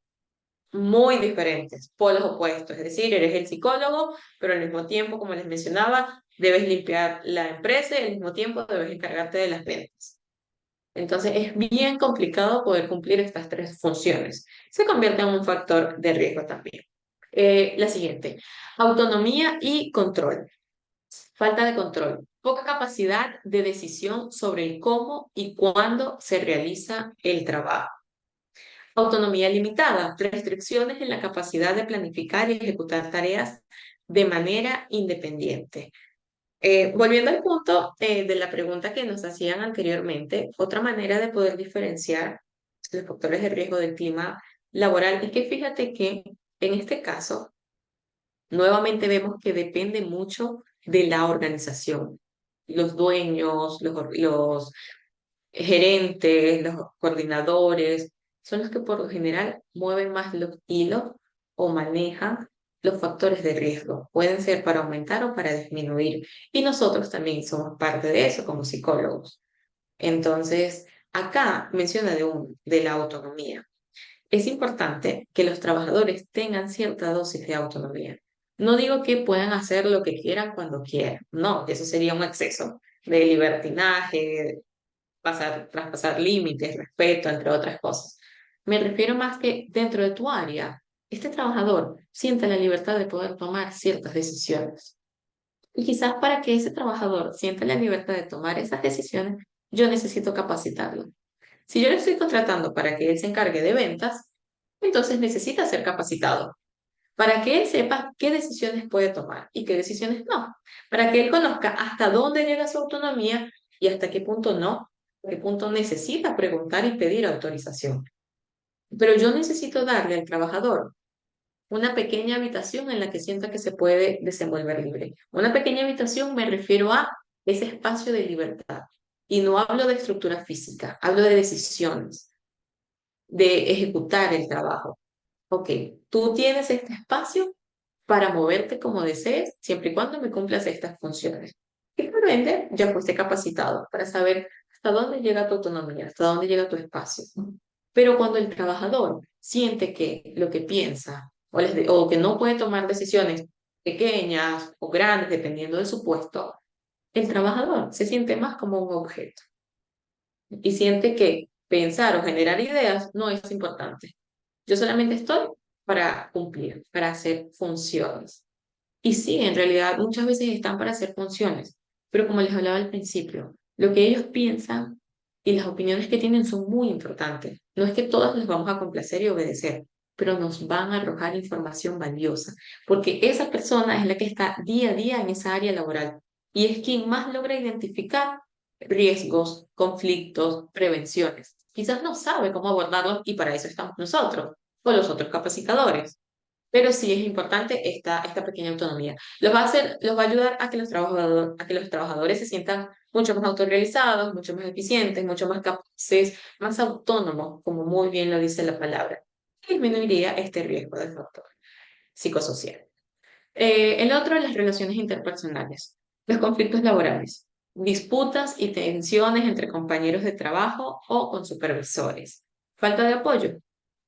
muy diferentes, polos opuestos. Es decir, eres el psicólogo, pero al mismo tiempo, como les mencionaba, debes limpiar la empresa y al mismo tiempo debes encargarte de las ventas. Entonces es bien complicado poder cumplir estas tres funciones. Se convierte en un factor de riesgo también. La siguiente, autonomía y control. Falta de control, poca capacidad de decisión sobre el cómo y cuándo se realiza el trabajo. Autonomía limitada, restricciones en la capacidad de planificar y ejecutar tareas de manera independiente. Volviendo al punto de la pregunta que nos hacían anteriormente, otra manera de poder diferenciar los factores de riesgo del clima laboral es que fíjate que en este caso, nuevamente vemos que depende mucho de la organización. Los dueños, los gerentes, los coordinadores, son los que por lo general mueven más los hilos o manejan los factores de riesgo. Pueden ser para aumentar o para disminuir. Y nosotros también somos parte de eso como psicólogos. Entonces, acá menciona de la autonomía. Es importante que los trabajadores tengan cierta dosis de autonomía. No digo que puedan hacer lo que quieran cuando quieran, no, eso sería un exceso de libertinaje, traspasar límites, respeto, entre otras cosas. Me refiero más que dentro de tu área, este trabajador siente la libertad de poder tomar ciertas decisiones. Y quizás para que ese trabajador sienta la libertad de tomar esas decisiones, yo necesito capacitarlo. Si yo le estoy contratando para que él se encargue de ventas, entonces necesita ser capacitado para que él sepa qué decisiones puede tomar y qué decisiones no, para que él conozca hasta dónde llega su autonomía y hasta qué punto no, a qué punto necesita preguntar y pedir autorización. Pero yo necesito darle al trabajador una pequeña habitación en la que sienta que se puede desenvolver libre. Una pequeña habitación me refiero a ese espacio de libertad. Y no hablo de estructura física, hablo de decisiones, de ejecutar el trabajo. Ok, tú tienes este espacio para moverte como desees, siempre y cuando me cumplas estas funciones. Y por ende, ya fuiste capacitado para saber hasta dónde llega tu autonomía, hasta dónde llega tu espacio. Pero cuando el trabajador siente que lo que piensa o que no puede tomar decisiones pequeñas o grandes, dependiendo de su puesto, el trabajador se siente más como un objeto y siente que pensar o generar ideas no es importante. Yo solamente estoy para cumplir, para hacer funciones. Y sí, en realidad muchas veces están para hacer funciones, pero como les hablaba al principio, lo que ellos piensan y las opiniones que tienen son muy importantes. No es que todas les vamos a complacer y obedecer, pero nos van a arrojar información valiosa, porque esa persona es la que está día a día en esa área laboral y es quien más logra identificar riesgos, conflictos, prevenciones. Quizás no sabe cómo abordarlos y para eso estamos nosotros o los otros capacitadores. Pero sí es importante esta pequeña autonomía. Los va a ayudar a que a que los trabajadores se sientan mucho más autorrealizados, mucho más eficientes, mucho más capaces, más autónomos, como muy bien lo dice la palabra. Y disminuiría este riesgo de factor psicosocial. El otro, las relaciones interpersonales, los conflictos laborales, disputas y tensiones entre compañeros de trabajo o con supervisores. Falta de apoyo,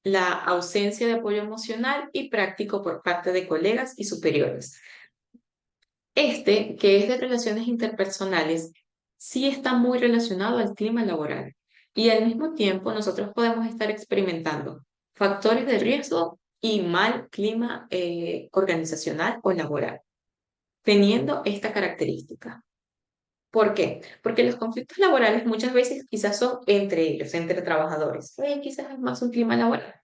la ausencia de apoyo emocional y práctico por parte de colegas y superiores. Este, que es de relaciones interpersonales, sí está muy relacionado al clima laboral. Y al mismo tiempo, nosotros podemos estar experimentando factores de riesgo y mal clima organizacional o laboral, teniendo esta característica. ¿Por qué? Porque los conflictos laborales muchas veces quizás son entre ellos, entre trabajadores. Quizás es más un clima laboral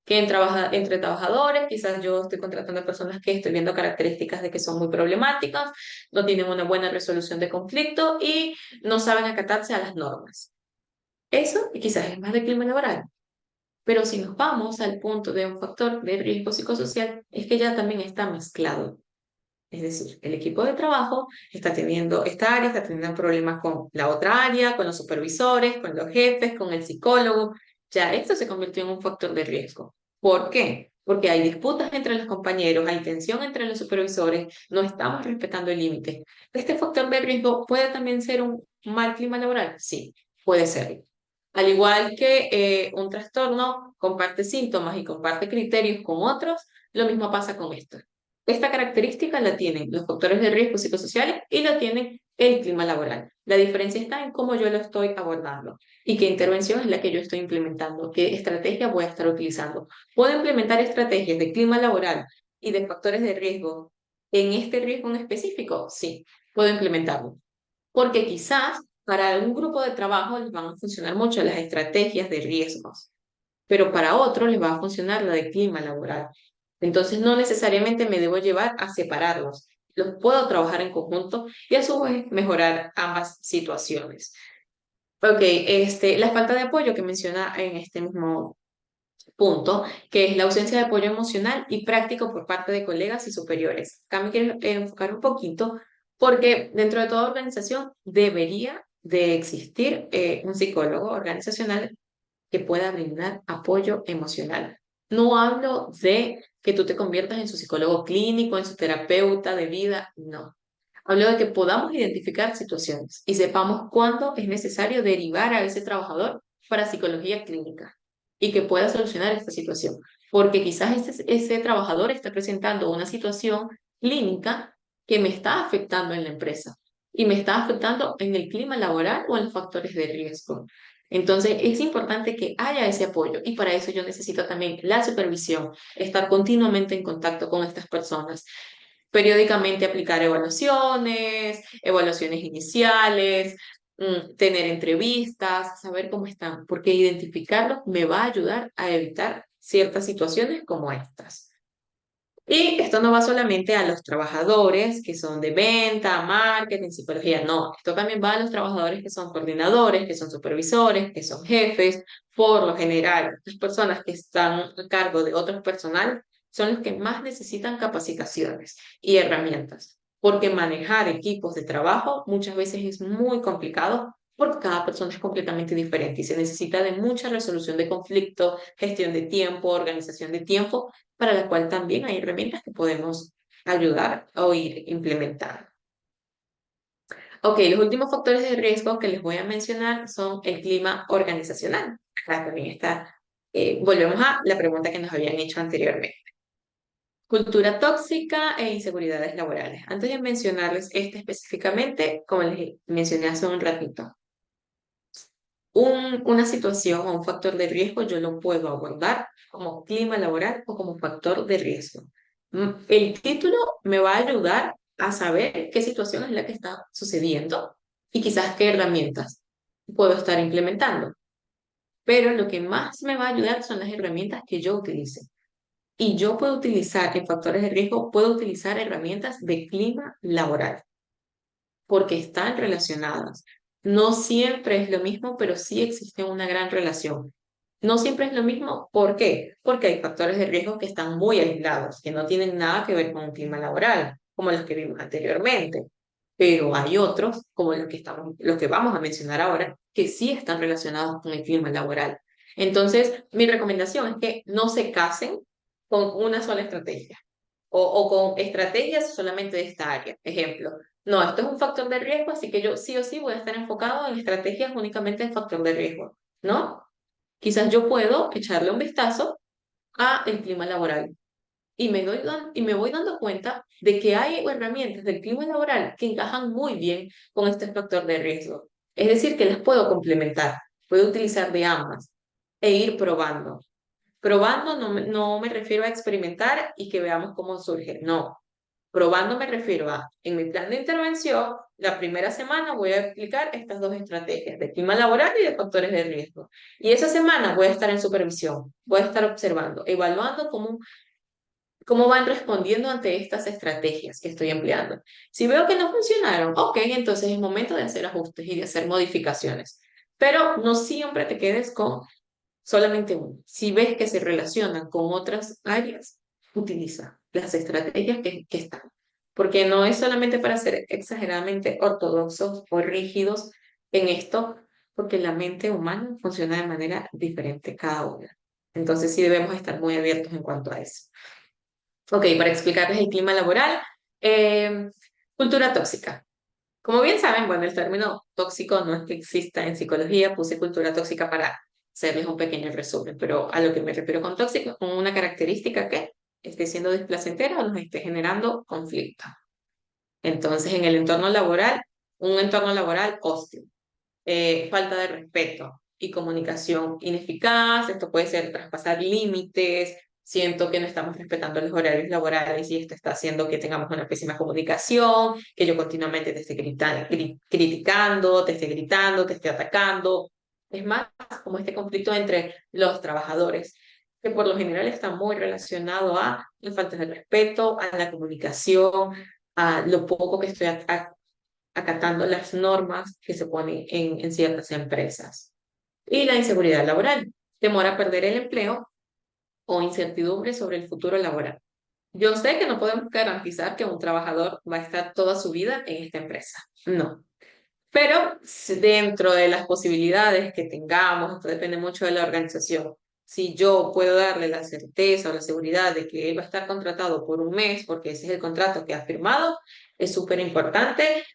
que entre trabajadores, quizás yo estoy contratando a personas que estoy viendo características de que son muy problemáticas, no tienen una buena resolución de conflicto y no saben acatarse a las normas. Eso quizás es más de clima laboral. Pero si nos vamos al punto de un factor de riesgo psicosocial, es que ya también está mezclado. Es decir, el equipo de trabajo está teniendo, esta área está teniendo problemas con la otra área, con los supervisores, con los jefes, con el psicólogo. Ya esto se convirtió en un factor de riesgo. ¿Por qué? Porque hay disputas entre los compañeros, hay tensión entre los supervisores, no estamos respetando el límite. ¿Este factor de riesgo puede también ser un mal clima laboral? Sí, puede ser. Al igual que un trastorno comparte síntomas y comparte criterios con otros, lo mismo pasa con esto. Esta característica la tienen los factores de riesgo psicosociales y la tienen el clima laboral. La diferencia está en cómo yo lo estoy abordando y qué intervención es la que yo estoy implementando, qué estrategia voy a estar utilizando. ¿Puedo implementar estrategias de clima laboral y de factores de riesgo en este riesgo en específico? Sí, puedo implementarlo. Porque quizás para un grupo de trabajo les van a funcionar mucho las estrategias de riesgos, pero para otros les va a funcionar la de clima laboral. Entonces no necesariamente me debo llevar a separarlos. Los puedo trabajar en conjunto y a su vez mejorar ambas situaciones. Ok, la falta de apoyo que menciona en este mismo punto, que es la ausencia de apoyo emocional y práctico por parte de colegas y superiores. Acá me quiero enfocar un poquito porque dentro de toda organización debería de existir un psicólogo organizacional que pueda brindar apoyo emocional. No hablo de que tú te conviertas en su psicólogo clínico, en su terapeuta de vida, no. Hablo de que podamos identificar situaciones y sepamos cuándo es necesario derivar a ese trabajador para psicología clínica y que pueda solucionar esta situación. Porque quizás ese trabajador está presentando una situación clínica que me está afectando en la empresa y me está afectando en el clima laboral o en los factores de riesgo. Entonces, es importante que haya ese apoyo y para eso yo necesito también la supervisión, estar continuamente en contacto con estas personas, periódicamente aplicar evaluaciones, evaluaciones iniciales, tener entrevistas, saber cómo están, porque identificarlos me va a ayudar a evitar ciertas situaciones como estas. Y esto no va solamente a los trabajadores que son de venta, marketing, psicología, no, esto también va a los trabajadores que son coordinadores, que son supervisores, que son jefes. Por lo general, las personas que están a cargo de otros personal son los que más necesitan capacitaciones y herramientas, porque manejar equipos de trabajo muchas veces es muy complicado porque cada persona es completamente diferente y se necesita de mucha resolución de conflicto, gestión de tiempo, organización de tiempo para la cual también hay herramientas que podemos ayudar o ir implementando. Ok, los últimos factores de riesgo que les voy a mencionar son el clima organizacional. Acá también está, volvemos a la pregunta que nos habían hecho anteriormente. Cultura tóxica e inseguridades laborales. Antes de mencionarles este específicamente, como les mencioné hace un ratito, una situación o un factor de riesgo yo lo puedo abordar como clima laboral o como factor de riesgo. El título me va a ayudar a saber qué situación es la que está sucediendo y quizás qué herramientas puedo estar implementando. Pero lo que más me va a ayudar son las herramientas que yo utilice. Y yo puedo utilizar en factores de riesgo, puedo utilizar herramientas de clima laboral porque están relacionadas. No siempre es lo mismo, pero sí existe una gran relación. No siempre es lo mismo, ¿por qué? Porque hay factores de riesgo que están muy aislados, que no tienen nada que ver con un clima laboral, como los que vimos anteriormente. Pero hay otros, como los que vamos a mencionar ahora, que sí están relacionados con el clima laboral. Entonces, mi recomendación es que no se casen con una sola estrategia o con estrategias solamente de esta área. Ejemplo, no, esto es un factor de riesgo, así que yo sí o sí voy a estar enfocado en estrategias únicamente de factor de riesgo, ¿no? Quizás yo puedo echarle un vistazo a el clima laboral y me voy dando cuenta de que hay herramientas del clima laboral que encajan muy bien con este factor de riesgo. Es decir, que las puedo complementar, puedo utilizar de ambas e ir probando. Probando no me refiero a experimentar y que veamos cómo surge, no. Probando me refiero a, en mi plan de intervención, la primera semana voy a aplicar estas dos estrategias, de clima laboral y de factores de riesgo. Y esa semana voy a estar en supervisión, voy a estar observando, evaluando cómo van respondiendo ante estas estrategias que estoy empleando. Si veo que no funcionaron, ok, entonces es momento de hacer ajustes y de hacer modificaciones. Pero no siempre te quedes con solamente uno. Si ves que se relacionan con otras áreas, utiliza las estrategias que están. Porque no es solamente para ser exageradamente ortodoxos o rígidos en esto, porque la mente humana funciona de manera diferente cada una. Entonces sí debemos estar muy abiertos en cuanto a eso. Ok, para explicarles el clima laboral, eh, cultura tóxica. Como bien saben, bueno, el término tóxico no es que exista en psicología, puse cultura tóxica para hacerles un pequeño resumen, pero a lo que me refiero con tóxico es con una característica que esté siendo displacentera o nos esté generando conflicto. Entonces, en el entorno laboral, un entorno laboral hostil, falta de respeto y comunicación ineficaz. Esto puede ser traspasar límites. Siento que no estamos respetando los horarios laborales y esto está haciendo que tengamos una pésima comunicación, que yo continuamente te esté criticando, te esté gritando, te esté atacando. Es más, como este conflicto entre los trabajadores, que por lo general está muy relacionado a la falta de respeto, a la comunicación, a lo poco que estoy acatando las normas que se ponen en ciertas empresas. Y la inseguridad laboral, temor a perder el empleo o incertidumbre sobre el futuro laboral. Yo sé que no podemos garantizar que un trabajador va a estar toda su vida en esta empresa, no. Pero dentro de las posibilidades que tengamos, esto depende mucho de la organización. Si yo puedo darle la certeza o la seguridad de que él va a estar contratado por un mes, porque ese es el contrato que ha firmado, es súper importante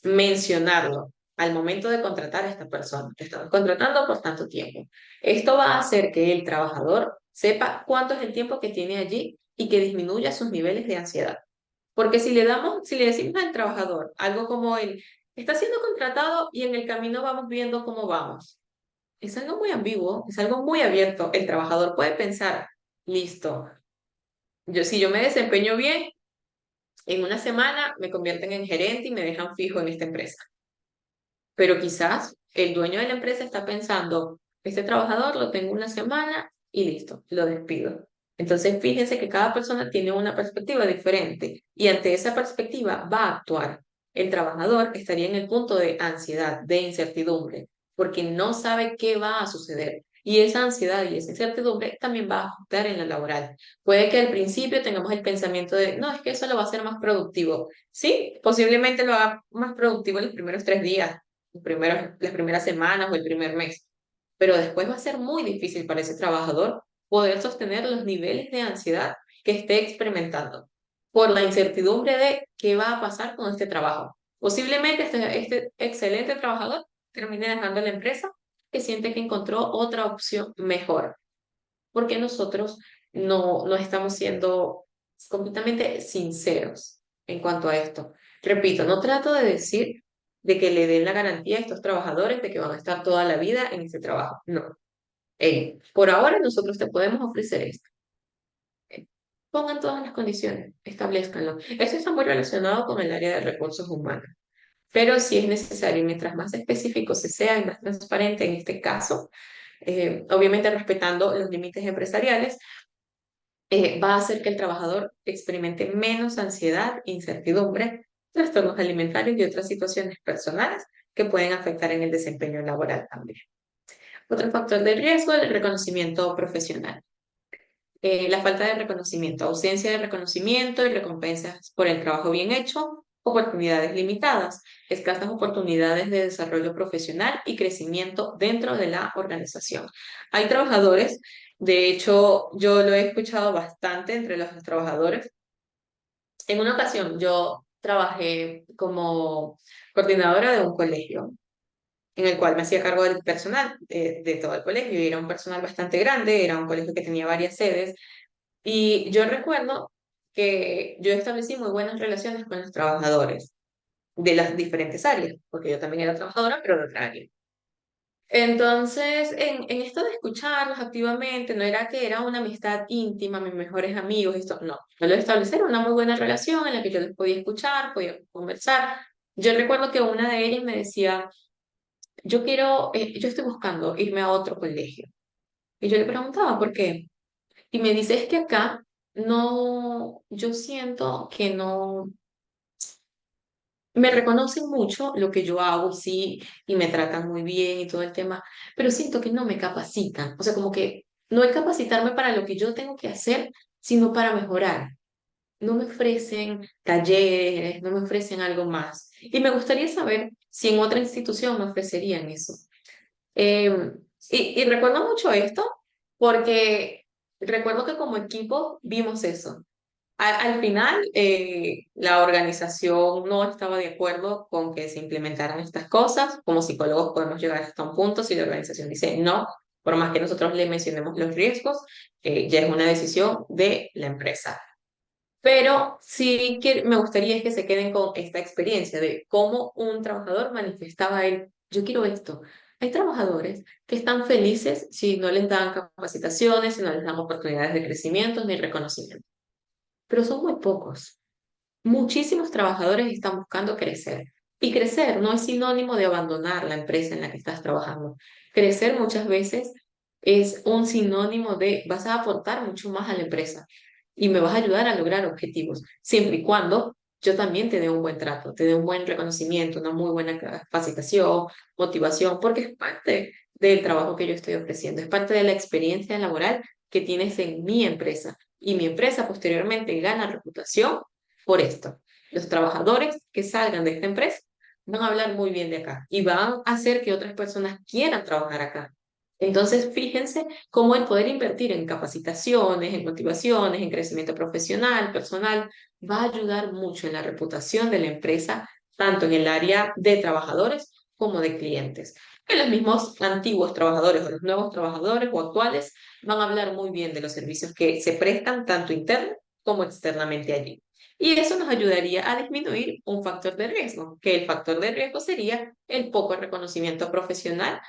mencionarlo al momento de contratar a esta persona. Te estamos contratando por tanto tiempo. Esto va a hacer que el trabajador sepa cuánto es el tiempo que tiene allí y que disminuya sus niveles de ansiedad. Porque si le decimos al trabajador algo como él está siendo contratado y en el camino vamos viendo cómo vamos. Es algo muy ambiguo, es algo muy abierto. El trabajador puede pensar, listo, si yo me desempeño bien, en una semana me convierten en gerente y me dejan fijo en esta empresa. Pero quizás el dueño de la empresa está pensando, este trabajador lo tengo una semana y listo, lo despido. Entonces, fíjense que cada persona tiene una perspectiva diferente y ante esa perspectiva va a actuar. El trabajador estaría en el punto de ansiedad, de incertidumbre, porque no sabe qué va a suceder. Y esa ansiedad y esa incertidumbre también va a afectar en la laboral. Puede que al principio tengamos el pensamiento de, no, es que eso lo va a hacer más productivo. Sí, posiblemente lo haga más productivo en los primeros 3 días, las primeras semanas o el primer mes. Pero después va a ser muy difícil para ese trabajador poder sostener los niveles de ansiedad que esté experimentando por la incertidumbre de qué va a pasar con este trabajo. Posiblemente este excelente trabajador termine dejando la empresa que siente que encontró otra opción mejor, porque nosotros no estamos siendo completamente sinceros en cuanto a esto. Repito, no trato de decir de que le den la garantía a estos trabajadores de que van a estar toda la vida en este trabajo. No. Por ahora nosotros te podemos ofrecer esto. Pongan todas las condiciones, establezcanlo. Eso está muy relacionado con el área de recursos humanos. Pero si es necesario, mientras más específico se sea y más transparente en este caso, obviamente respetando los límites empresariales, va a hacer que el trabajador experimente menos ansiedad, incertidumbre, trastornos alimentarios y otras situaciones personales que pueden afectar en el desempeño laboral también. Otro factor de riesgo es el reconocimiento profesional. La falta de reconocimiento, ausencia de reconocimiento y recompensas por el trabajo bien hecho, oportunidades limitadas, escasas oportunidades de desarrollo profesional y crecimiento dentro de la organización. Hay trabajadores, de hecho, yo lo he escuchado bastante entre los trabajadores, En una ocasión yo trabajé como coordinadora de un colegio en el cual me hacía cargo del personal de todo el colegio y era un personal bastante grande, era un colegio que tenía varias sedes y yo recuerdo que yo establecí muy buenas relaciones con los trabajadores de las diferentes áreas, porque yo también era trabajadora, pero de otra área. Entonces, en esto de escucharlos activamente, no era que era una amistad íntima, mis mejores amigos, esto, no, lo de establecer una muy buena relación en la que yo les podía escuchar, podía conversar. Yo recuerdo que una de ellas me decía, yo estoy buscando irme a otro colegio. Y yo le preguntaba, ¿por qué? Y me dice, es que acá no, yo siento que no, me reconocen mucho lo que yo hago, sí, y me tratan muy bien y todo el tema, pero siento que no me capacitan. O sea, como que no es capacitarme para lo que yo tengo que hacer, sino para mejorar. No me ofrecen talleres, no me ofrecen algo más. Y me gustaría saber si en otra institución me ofrecerían eso. Eh, y recuerdo mucho esto porque recuerdo que como equipo vimos eso. Al final, la organización no estaba de acuerdo con que se implementaran estas cosas. Como psicólogos podemos llegar hasta un punto si la organización dice no, por más que nosotros le mencionemos los riesgos, ya es una decisión de la empresa. Pero sí que me gustaría es que se queden con esta experiencia de cómo un trabajador manifestaba él, yo quiero esto. Hay trabajadores que están felices si no les dan capacitaciones, si no les dan oportunidades de crecimiento ni reconocimiento, pero son muy pocos. Muchísimos trabajadores están buscando crecer. Y crecer no es sinónimo de abandonar la empresa en la que estás trabajando. Crecer muchas veces es un sinónimo de vas a aportar mucho más a la empresa y me vas a ayudar a lograr objetivos, siempre y cuando yo también te dé un buen trato, te dé un buen reconocimiento, una muy buena capacitación, motivación, porque es parte del trabajo que yo estoy ofreciendo, es parte de la experiencia laboral que tienes en mi empresa. Y mi empresa posteriormente gana reputación por esto. Los trabajadores que salgan de esta empresa van a hablar muy bien de acá y van a hacer que otras personas quieran trabajar acá. Entonces, fíjense cómo el poder invertir en capacitaciones, en motivaciones, en crecimiento profesional, personal, va a ayudar mucho en la reputación de la empresa, tanto en el área de trabajadores como de clientes. Que los mismos antiguos trabajadores o los nuevos trabajadores o actuales van a hablar muy bien de los servicios que se prestan tanto interno como externamente allí. Y eso nos ayudaría a disminuir un factor de riesgo, que el factor de riesgo sería el poco reconocimiento profesional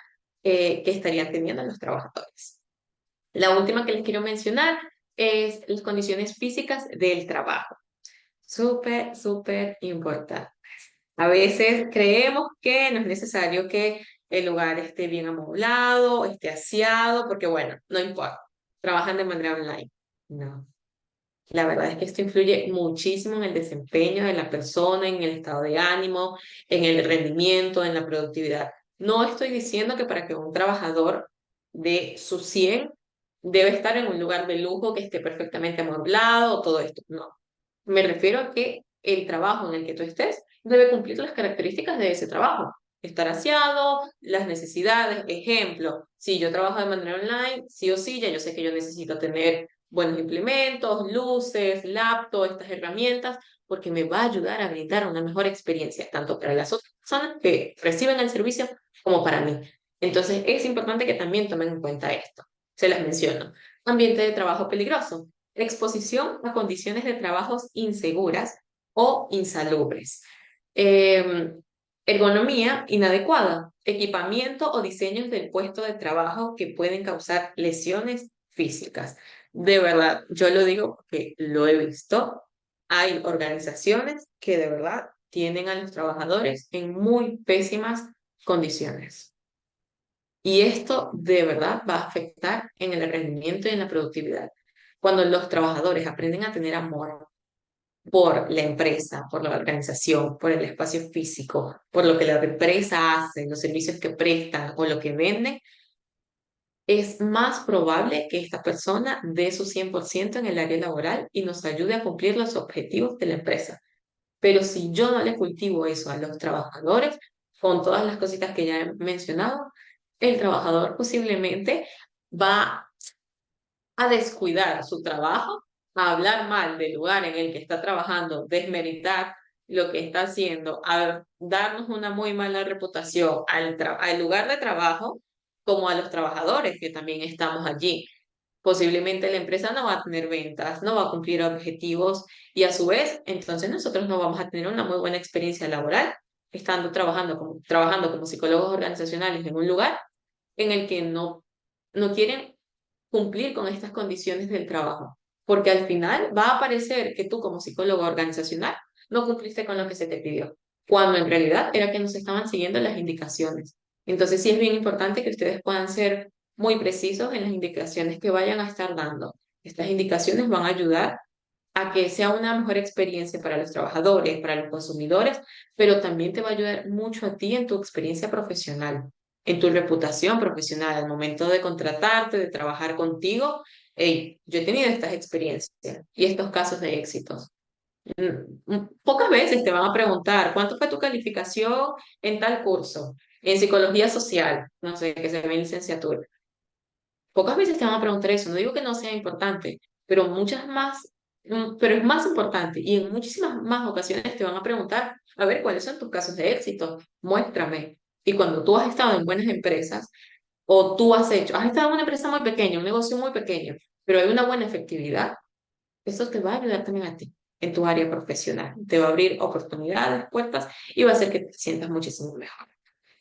que estarían teniendo los trabajadores. La última que les quiero mencionar es las condiciones físicas del trabajo. Súper, súper importante. A veces creemos que no es necesario que el lugar esté bien amoblado, esté aseado, porque bueno, no importa, trabajan de manera online. No, la verdad es que esto influye muchísimo en el desempeño de la persona, en el estado de ánimo, en el rendimiento, en la productividad. No estoy diciendo que para que un trabajador de su 100 debe estar en un lugar de lujo que esté perfectamente amueblado o todo esto. No. Me refiero a que el trabajo en el que tú estés debe cumplir las características de ese trabajo. Estar aseado, las necesidades. Ejemplo, si yo trabajo de manera online, sí o sí, ya yo sé que yo necesito tener buenos implementos, luces, laptop, estas herramientas, porque me va a ayudar a brindar una mejor experiencia, tanto para las otras personas que reciben el servicio como para mí. Entonces, es importante que también tomen en cuenta esto. Se las menciono. Ambiente de trabajo peligroso. Exposición a condiciones de trabajos inseguras o insalubres. Eh, Ergonomía inadecuada. Equipamiento o diseños del puesto de trabajo que pueden causar lesiones físicas. De verdad, yo lo digo porque lo he visto. Hay organizaciones que de verdad tienen a los trabajadores en muy pésimas condiciones. Y esto de verdad va a afectar en el rendimiento y en la productividad. Cuando los trabajadores aprenden a tener amor por la empresa, por la organización, por el espacio físico, por lo que la empresa hace, los servicios que prestan o lo que venden, es más probable que esta persona dé su 100% en el área laboral y nos ayude a cumplir los objetivos de la empresa. Pero si yo no le cultivo eso a los trabajadores, con todas las cositas que ya he mencionado, el trabajador posiblemente va a descuidar su trabajo a hablar mal del lugar en el que está trabajando, desmeritar lo que está haciendo, a darnos una muy mala reputación al lugar de trabajo como a los trabajadores que también estamos allí. Posiblemente la empresa no va a tener ventas, no va a cumplir objetivos y a su vez, entonces nosotros no vamos a tener una muy buena experiencia laboral estando trabajando como psicólogos organizacionales en un lugar en el que no quieren cumplir con estas condiciones del trabajo, porque al final va a parecer que tú como psicólogo organizacional no cumpliste con lo que se te pidió, cuando en realidad era que no se estaban siguiendo las indicaciones. Entonces sí es bien importante que ustedes puedan ser muy precisos en las indicaciones que vayan a estar dando. Estas indicaciones van a ayudar a que sea una mejor experiencia para los trabajadores, para los consumidores, pero también te va a ayudar mucho a ti en tu experiencia profesional, en tu reputación profesional, al momento de contratarte, de trabajar contigo. Hey, yo he tenido estas experiencias y estos casos de éxitos. Pocas veces te van a preguntar, ¿cuánto fue tu calificación en tal curso? En psicología social, no sé, que se ve en licenciatura. Pocas veces te van a preguntar eso, no digo que no sea importante, pero muchas más, pero es más importante y en muchísimas más ocasiones te van a preguntar, a ver, ¿cuáles son tus casos de éxito? Muéstrame. Y cuando tú has estado en buenas empresas o tú has estado en una empresa muy pequeña, un negocio muy pequeño, pero hay una buena efectividad, eso te va a ayudar también a ti en tu área profesional. Te va a abrir oportunidades, puertas y va a hacer que te sientas muchísimo mejor.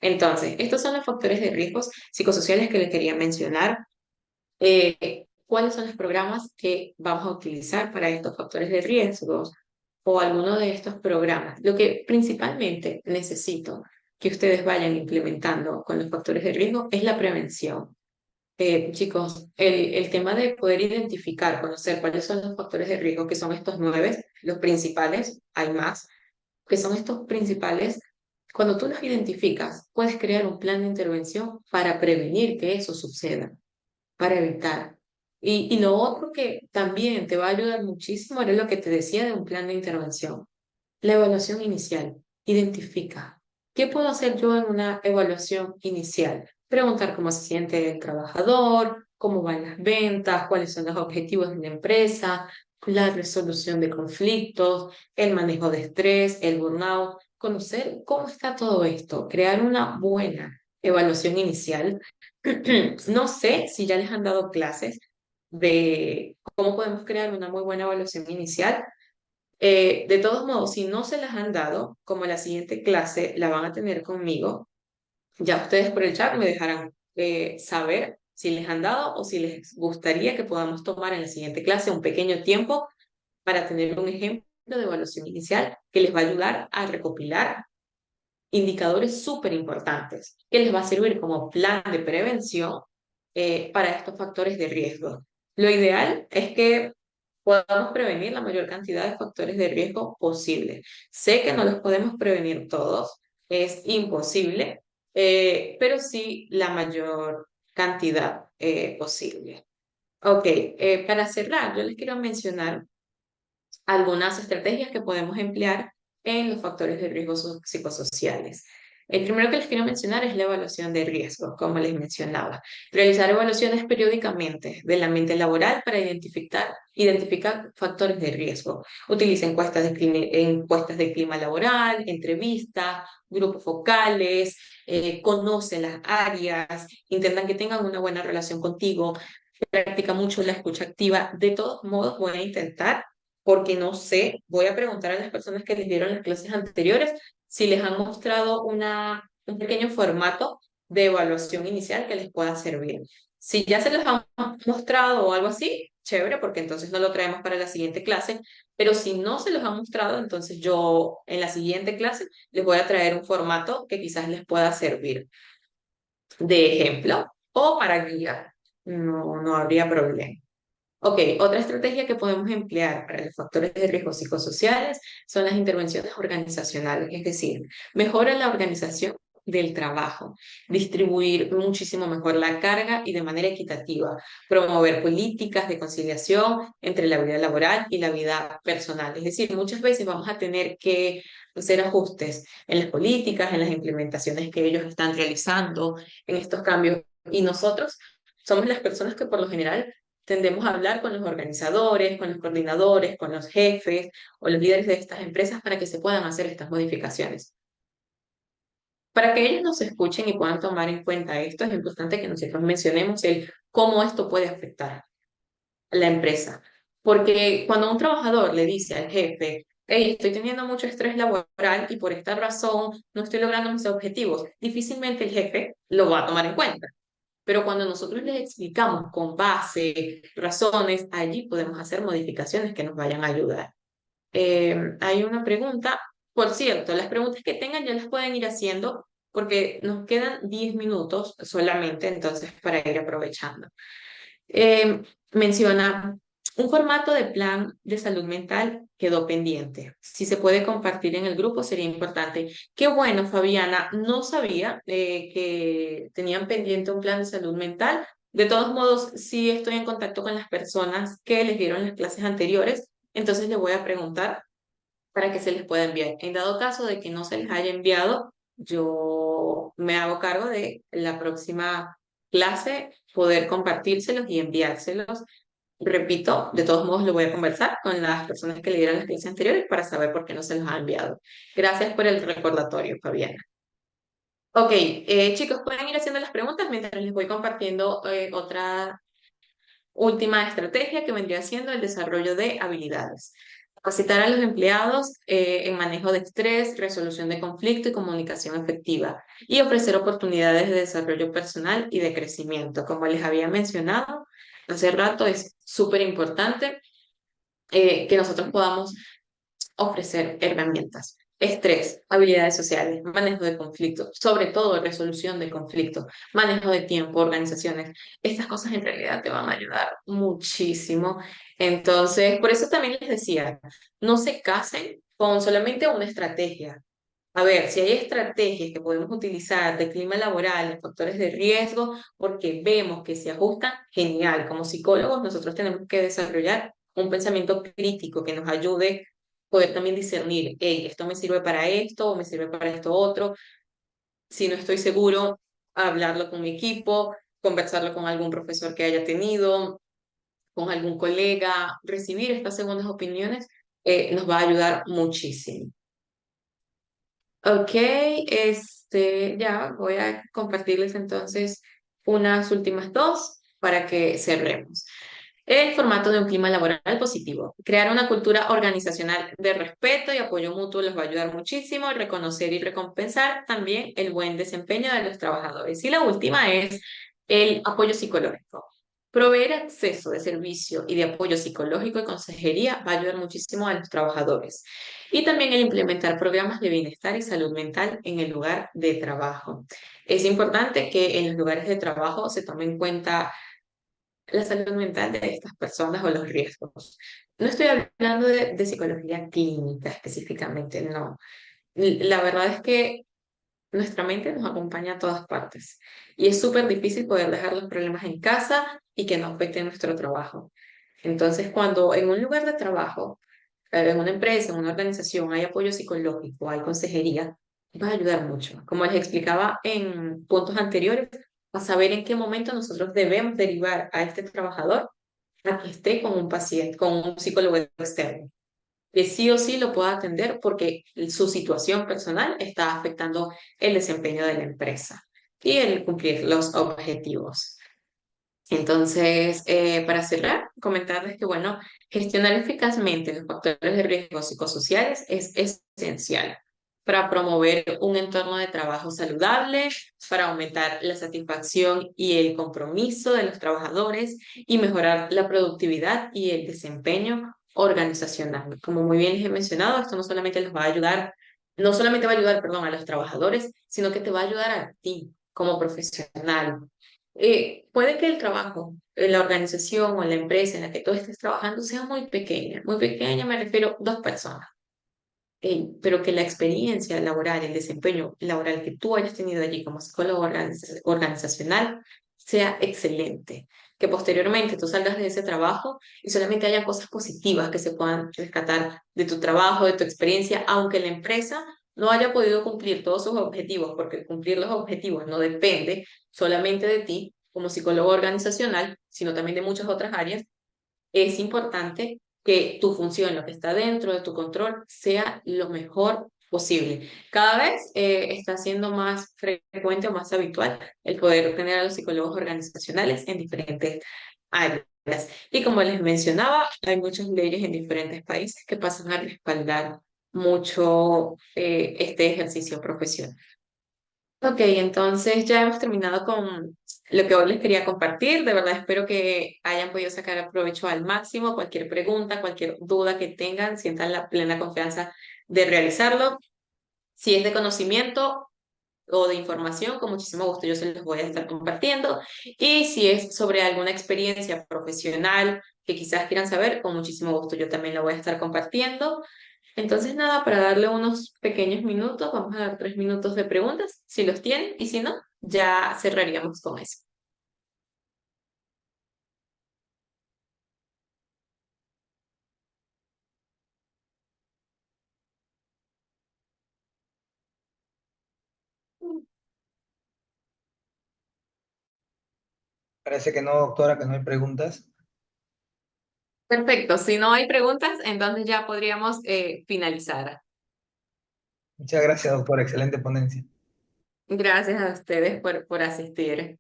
Entonces, estos son los factores de riesgos psicosociales que le quería mencionar. ¿Cuáles son los programas que vamos a utilizar para estos factores de riesgos o alguno de estos programas? Lo que principalmente necesito que ustedes vayan implementando con los factores de riesgo es la prevención. Chicos, el tema de poder identificar, conocer cuáles son los factores de riesgo, que son estos 9, los principales, hay más, que son estos principales. Cuando tú los identificas, puedes crear un plan de intervención para prevenir que eso suceda, para evitar. Y lo otro que también te va a ayudar muchísimo era lo que te decía de un plan de intervención. La evaluación inicial. Identifica. ¿Qué puedo hacer yo en una evaluación inicial? Preguntar cómo se siente el trabajador, cómo van las ventas, cuáles son los objetivos de la empresa, la resolución de conflictos, el manejo de estrés, el burnout, conocer cómo está todo esto, crear una buena evaluación inicial. No sé si ya les han dado clases de cómo podemos crear una muy buena evaluación inicial. De todos modos, si no se las han dado, como la siguiente clase la van a tener conmigo, ya ustedes por el chat me dejarán saber si les han dado o si les gustaría que podamos tomar en la siguiente clase un pequeño tiempo para tener un ejemplo de evaluación inicial que les va a ayudar a recopilar indicadores súper importantes, que les va a servir como plan de prevención para estos factores de riesgo. Lo ideal es que podamos prevenir la mayor cantidad de factores de riesgo posible. Sé que no los podemos prevenir todos, es imposible, pero sí la mayor cantidad posible. Ok, para cerrar, yo les quiero mencionar algunas estrategias que podemos emplear en los factores de riesgo psicosociales. El primero que les quiero mencionar es la evaluación de riesgo, como les mencionaba. Realizar evaluaciones periódicamente del ambiente laboral para identificar factores de riesgo. Utiliza encuestas de clima laboral, entrevistas, grupos focales, conocen las áreas, intentan que tengan una buena relación contigo, practica mucho la escucha activa. De todos modos, voy a intentar, porque no sé, voy a preguntar a las personas que les dieron las clases anteriores si les han mostrado un pequeño formato de evaluación inicial que les pueda servir. Si ya se les ha mostrado o algo así, chévere, porque entonces no lo traemos para la siguiente clase, pero si no se los ha mostrado, entonces yo en la siguiente clase les voy a traer un formato que quizás les pueda servir de ejemplo o para guía. No habría problema. Ok, otra estrategia que podemos emplear para los factores de riesgo psicosociales son las intervenciones organizacionales, es decir, mejora la organización del trabajo, distribuir muchísimo mejor la carga y de manera equitativa, promover políticas de conciliación entre la vida laboral y la vida personal. Es decir, muchas veces vamos a tener que hacer ajustes en las políticas, en las implementaciones que ellos están realizando, en estos cambios. Y nosotros somos las personas que por lo general tendemos a hablar con los organizadores, con los coordinadores, con los jefes o los líderes de estas empresas para que se puedan hacer estas modificaciones. Para que ellos nos escuchen y puedan tomar en cuenta esto, es importante que nosotros mencionemos el cómo esto puede afectar a la empresa. Porque cuando un trabajador le dice al jefe, hey, estoy teniendo mucho estrés laboral y por esta razón no estoy logrando mis objetivos, difícilmente el jefe lo va a tomar en cuenta. Pero cuando nosotros les explicamos con base, razones, allí podemos hacer modificaciones que nos vayan a ayudar. Hay una pregunta, por cierto, las preguntas que tengan ya las pueden ir haciendo porque nos quedan 10 minutos solamente, entonces para ir aprovechando. Menciona, un formato de plan de salud mental quedó pendiente. Si se puede compartir en el grupo sería importante. Qué bueno, Fabiana, no sabía que tenían pendiente un plan de salud mental. De todos modos, sí estoy en contacto con las personas que les dieron las clases anteriores, entonces les voy a preguntar para que se les pueda enviar. En dado caso de que no se les haya enviado, yo me hago cargo de la próxima clase poder compartírselos y enviárselos. Repito, de todos modos lo voy a conversar con las personas que le dieron las clases anteriores para saber por qué no se los ha enviado. Gracias por el recordatorio, Fabiana. Ok, chicos, pueden ir haciendo las preguntas mientras les voy compartiendo otra última estrategia que vendría siendo el desarrollo de habilidades. Capacitar a los empleados en manejo de estrés, resolución de conflicto y comunicación efectiva. Y ofrecer oportunidades de desarrollo personal y de crecimiento. Como les había mencionado hace rato, es súper importante que nosotros podamos ofrecer herramientas. Estrés, habilidades sociales, manejo de conflictos, sobre todo resolución de conflictos, manejo de tiempo, organizaciones. Estas cosas en realidad te van a ayudar muchísimo. Entonces, por eso también les decía, no se casen con solamente una estrategia. A ver, si hay estrategias que podemos utilizar de clima laboral, de factores de riesgo, porque vemos que se ajustan, genial. Como psicólogos, nosotros tenemos que desarrollar un pensamiento crítico que nos ayude a poder también discernir, hey, esto me sirve para esto o me sirve para esto otro. Si no estoy seguro, hablarlo con mi equipo, conversarlo con algún profesor que haya tenido, con algún colega, recibir estas segundas opiniones, nos va a ayudar muchísimo. Ok, ya voy a compartirles entonces unas últimas dos para que cerremos. El formato de un clima laboral positivo. Crear una cultura organizacional de respeto y apoyo mutuo les va a ayudar muchísimo. Reconocer y recompensar también el buen desempeño de los trabajadores. Y la última es el apoyo psicológico. Proveer acceso de servicio y de apoyo psicológico y consejería va a ayudar muchísimo a los trabajadores. Y también el implementar programas de bienestar y salud mental en el lugar de trabajo. Es importante que en los lugares de trabajo se tome en cuenta la salud mental de estas personas o los riesgos. No estoy hablando de psicología clínica específicamente, no. La verdad es que nuestra mente nos acompaña a todas partes y es súper difícil poder dejar los problemas en casa y que no afecten nuestro trabajo. Entonces, cuando en un lugar de trabajo, en una empresa, en una organización, hay apoyo psicológico, hay consejería, va a ayudar mucho. Como les explicaba en puntos anteriores, a saber en qué momento nosotros debemos derivar a este trabajador a que esté con un paciente, con un psicólogo externo, que sí o sí lo pueda atender porque su situación personal está afectando el desempeño de la empresa y el cumplir los objetivos. Entonces, para cerrar, comentarles que, bueno, gestionar eficazmente los factores de riesgo psicosociales es esencial para promover un entorno de trabajo saludable, para aumentar la satisfacción y el compromiso de los trabajadores y mejorar la productividad y el desempeño organizacional. Como muy bien les he mencionado, esto no solamente les va a ayudar, no solamente va a ayudar, perdón, a los trabajadores, sino que te va a ayudar a ti como profesional. Puede que el trabajo, la organización o la empresa en la que tú estés trabajando sea muy pequeña me refiero a dos personas, pero que la experiencia laboral, el desempeño laboral que tú hayas tenido allí como psicólogo organizacional sea excelente, que posteriormente tú salgas de ese trabajo y solamente haya cosas positivas que se puedan rescatar de tu trabajo, de tu experiencia, aunque la empresa no haya podido cumplir todos sus objetivos, porque cumplir los objetivos no depende solamente de ti, como psicólogo organizacional, sino también de muchas otras áreas, es importante que tu función, lo que está dentro de tu control, sea lo mejor posible. Cada vez está siendo más frecuente o más habitual el poder tener a los psicólogos organizacionales en diferentes áreas. Y como les mencionaba, hay muchas leyes en diferentes países que pasan a respaldar mucho este ejercicio profesional. Ok, entonces ya hemos terminado con lo que hoy les quería compartir. De verdad espero que hayan podido sacar provecho al máximo. Cualquier pregunta, cualquier duda que tengan, sientan la plena confianza de realizarlo. Si es de conocimiento o de información, con muchísimo gusto yo se los voy a estar compartiendo. Y si es sobre alguna experiencia profesional que quizás quieran saber, con muchísimo gusto yo también lo voy a estar compartiendo. Entonces, nada, para darle unos pequeños minutos, vamos a dar 3 minutos de preguntas, si los tienen, y si no, ya cerraríamos con eso. Parece que no, doctora, que no hay preguntas. Perfecto, si no hay preguntas, entonces ya podríamos finalizar. Muchas gracias, doctora. Excelente ponencia. Gracias a ustedes por asistir.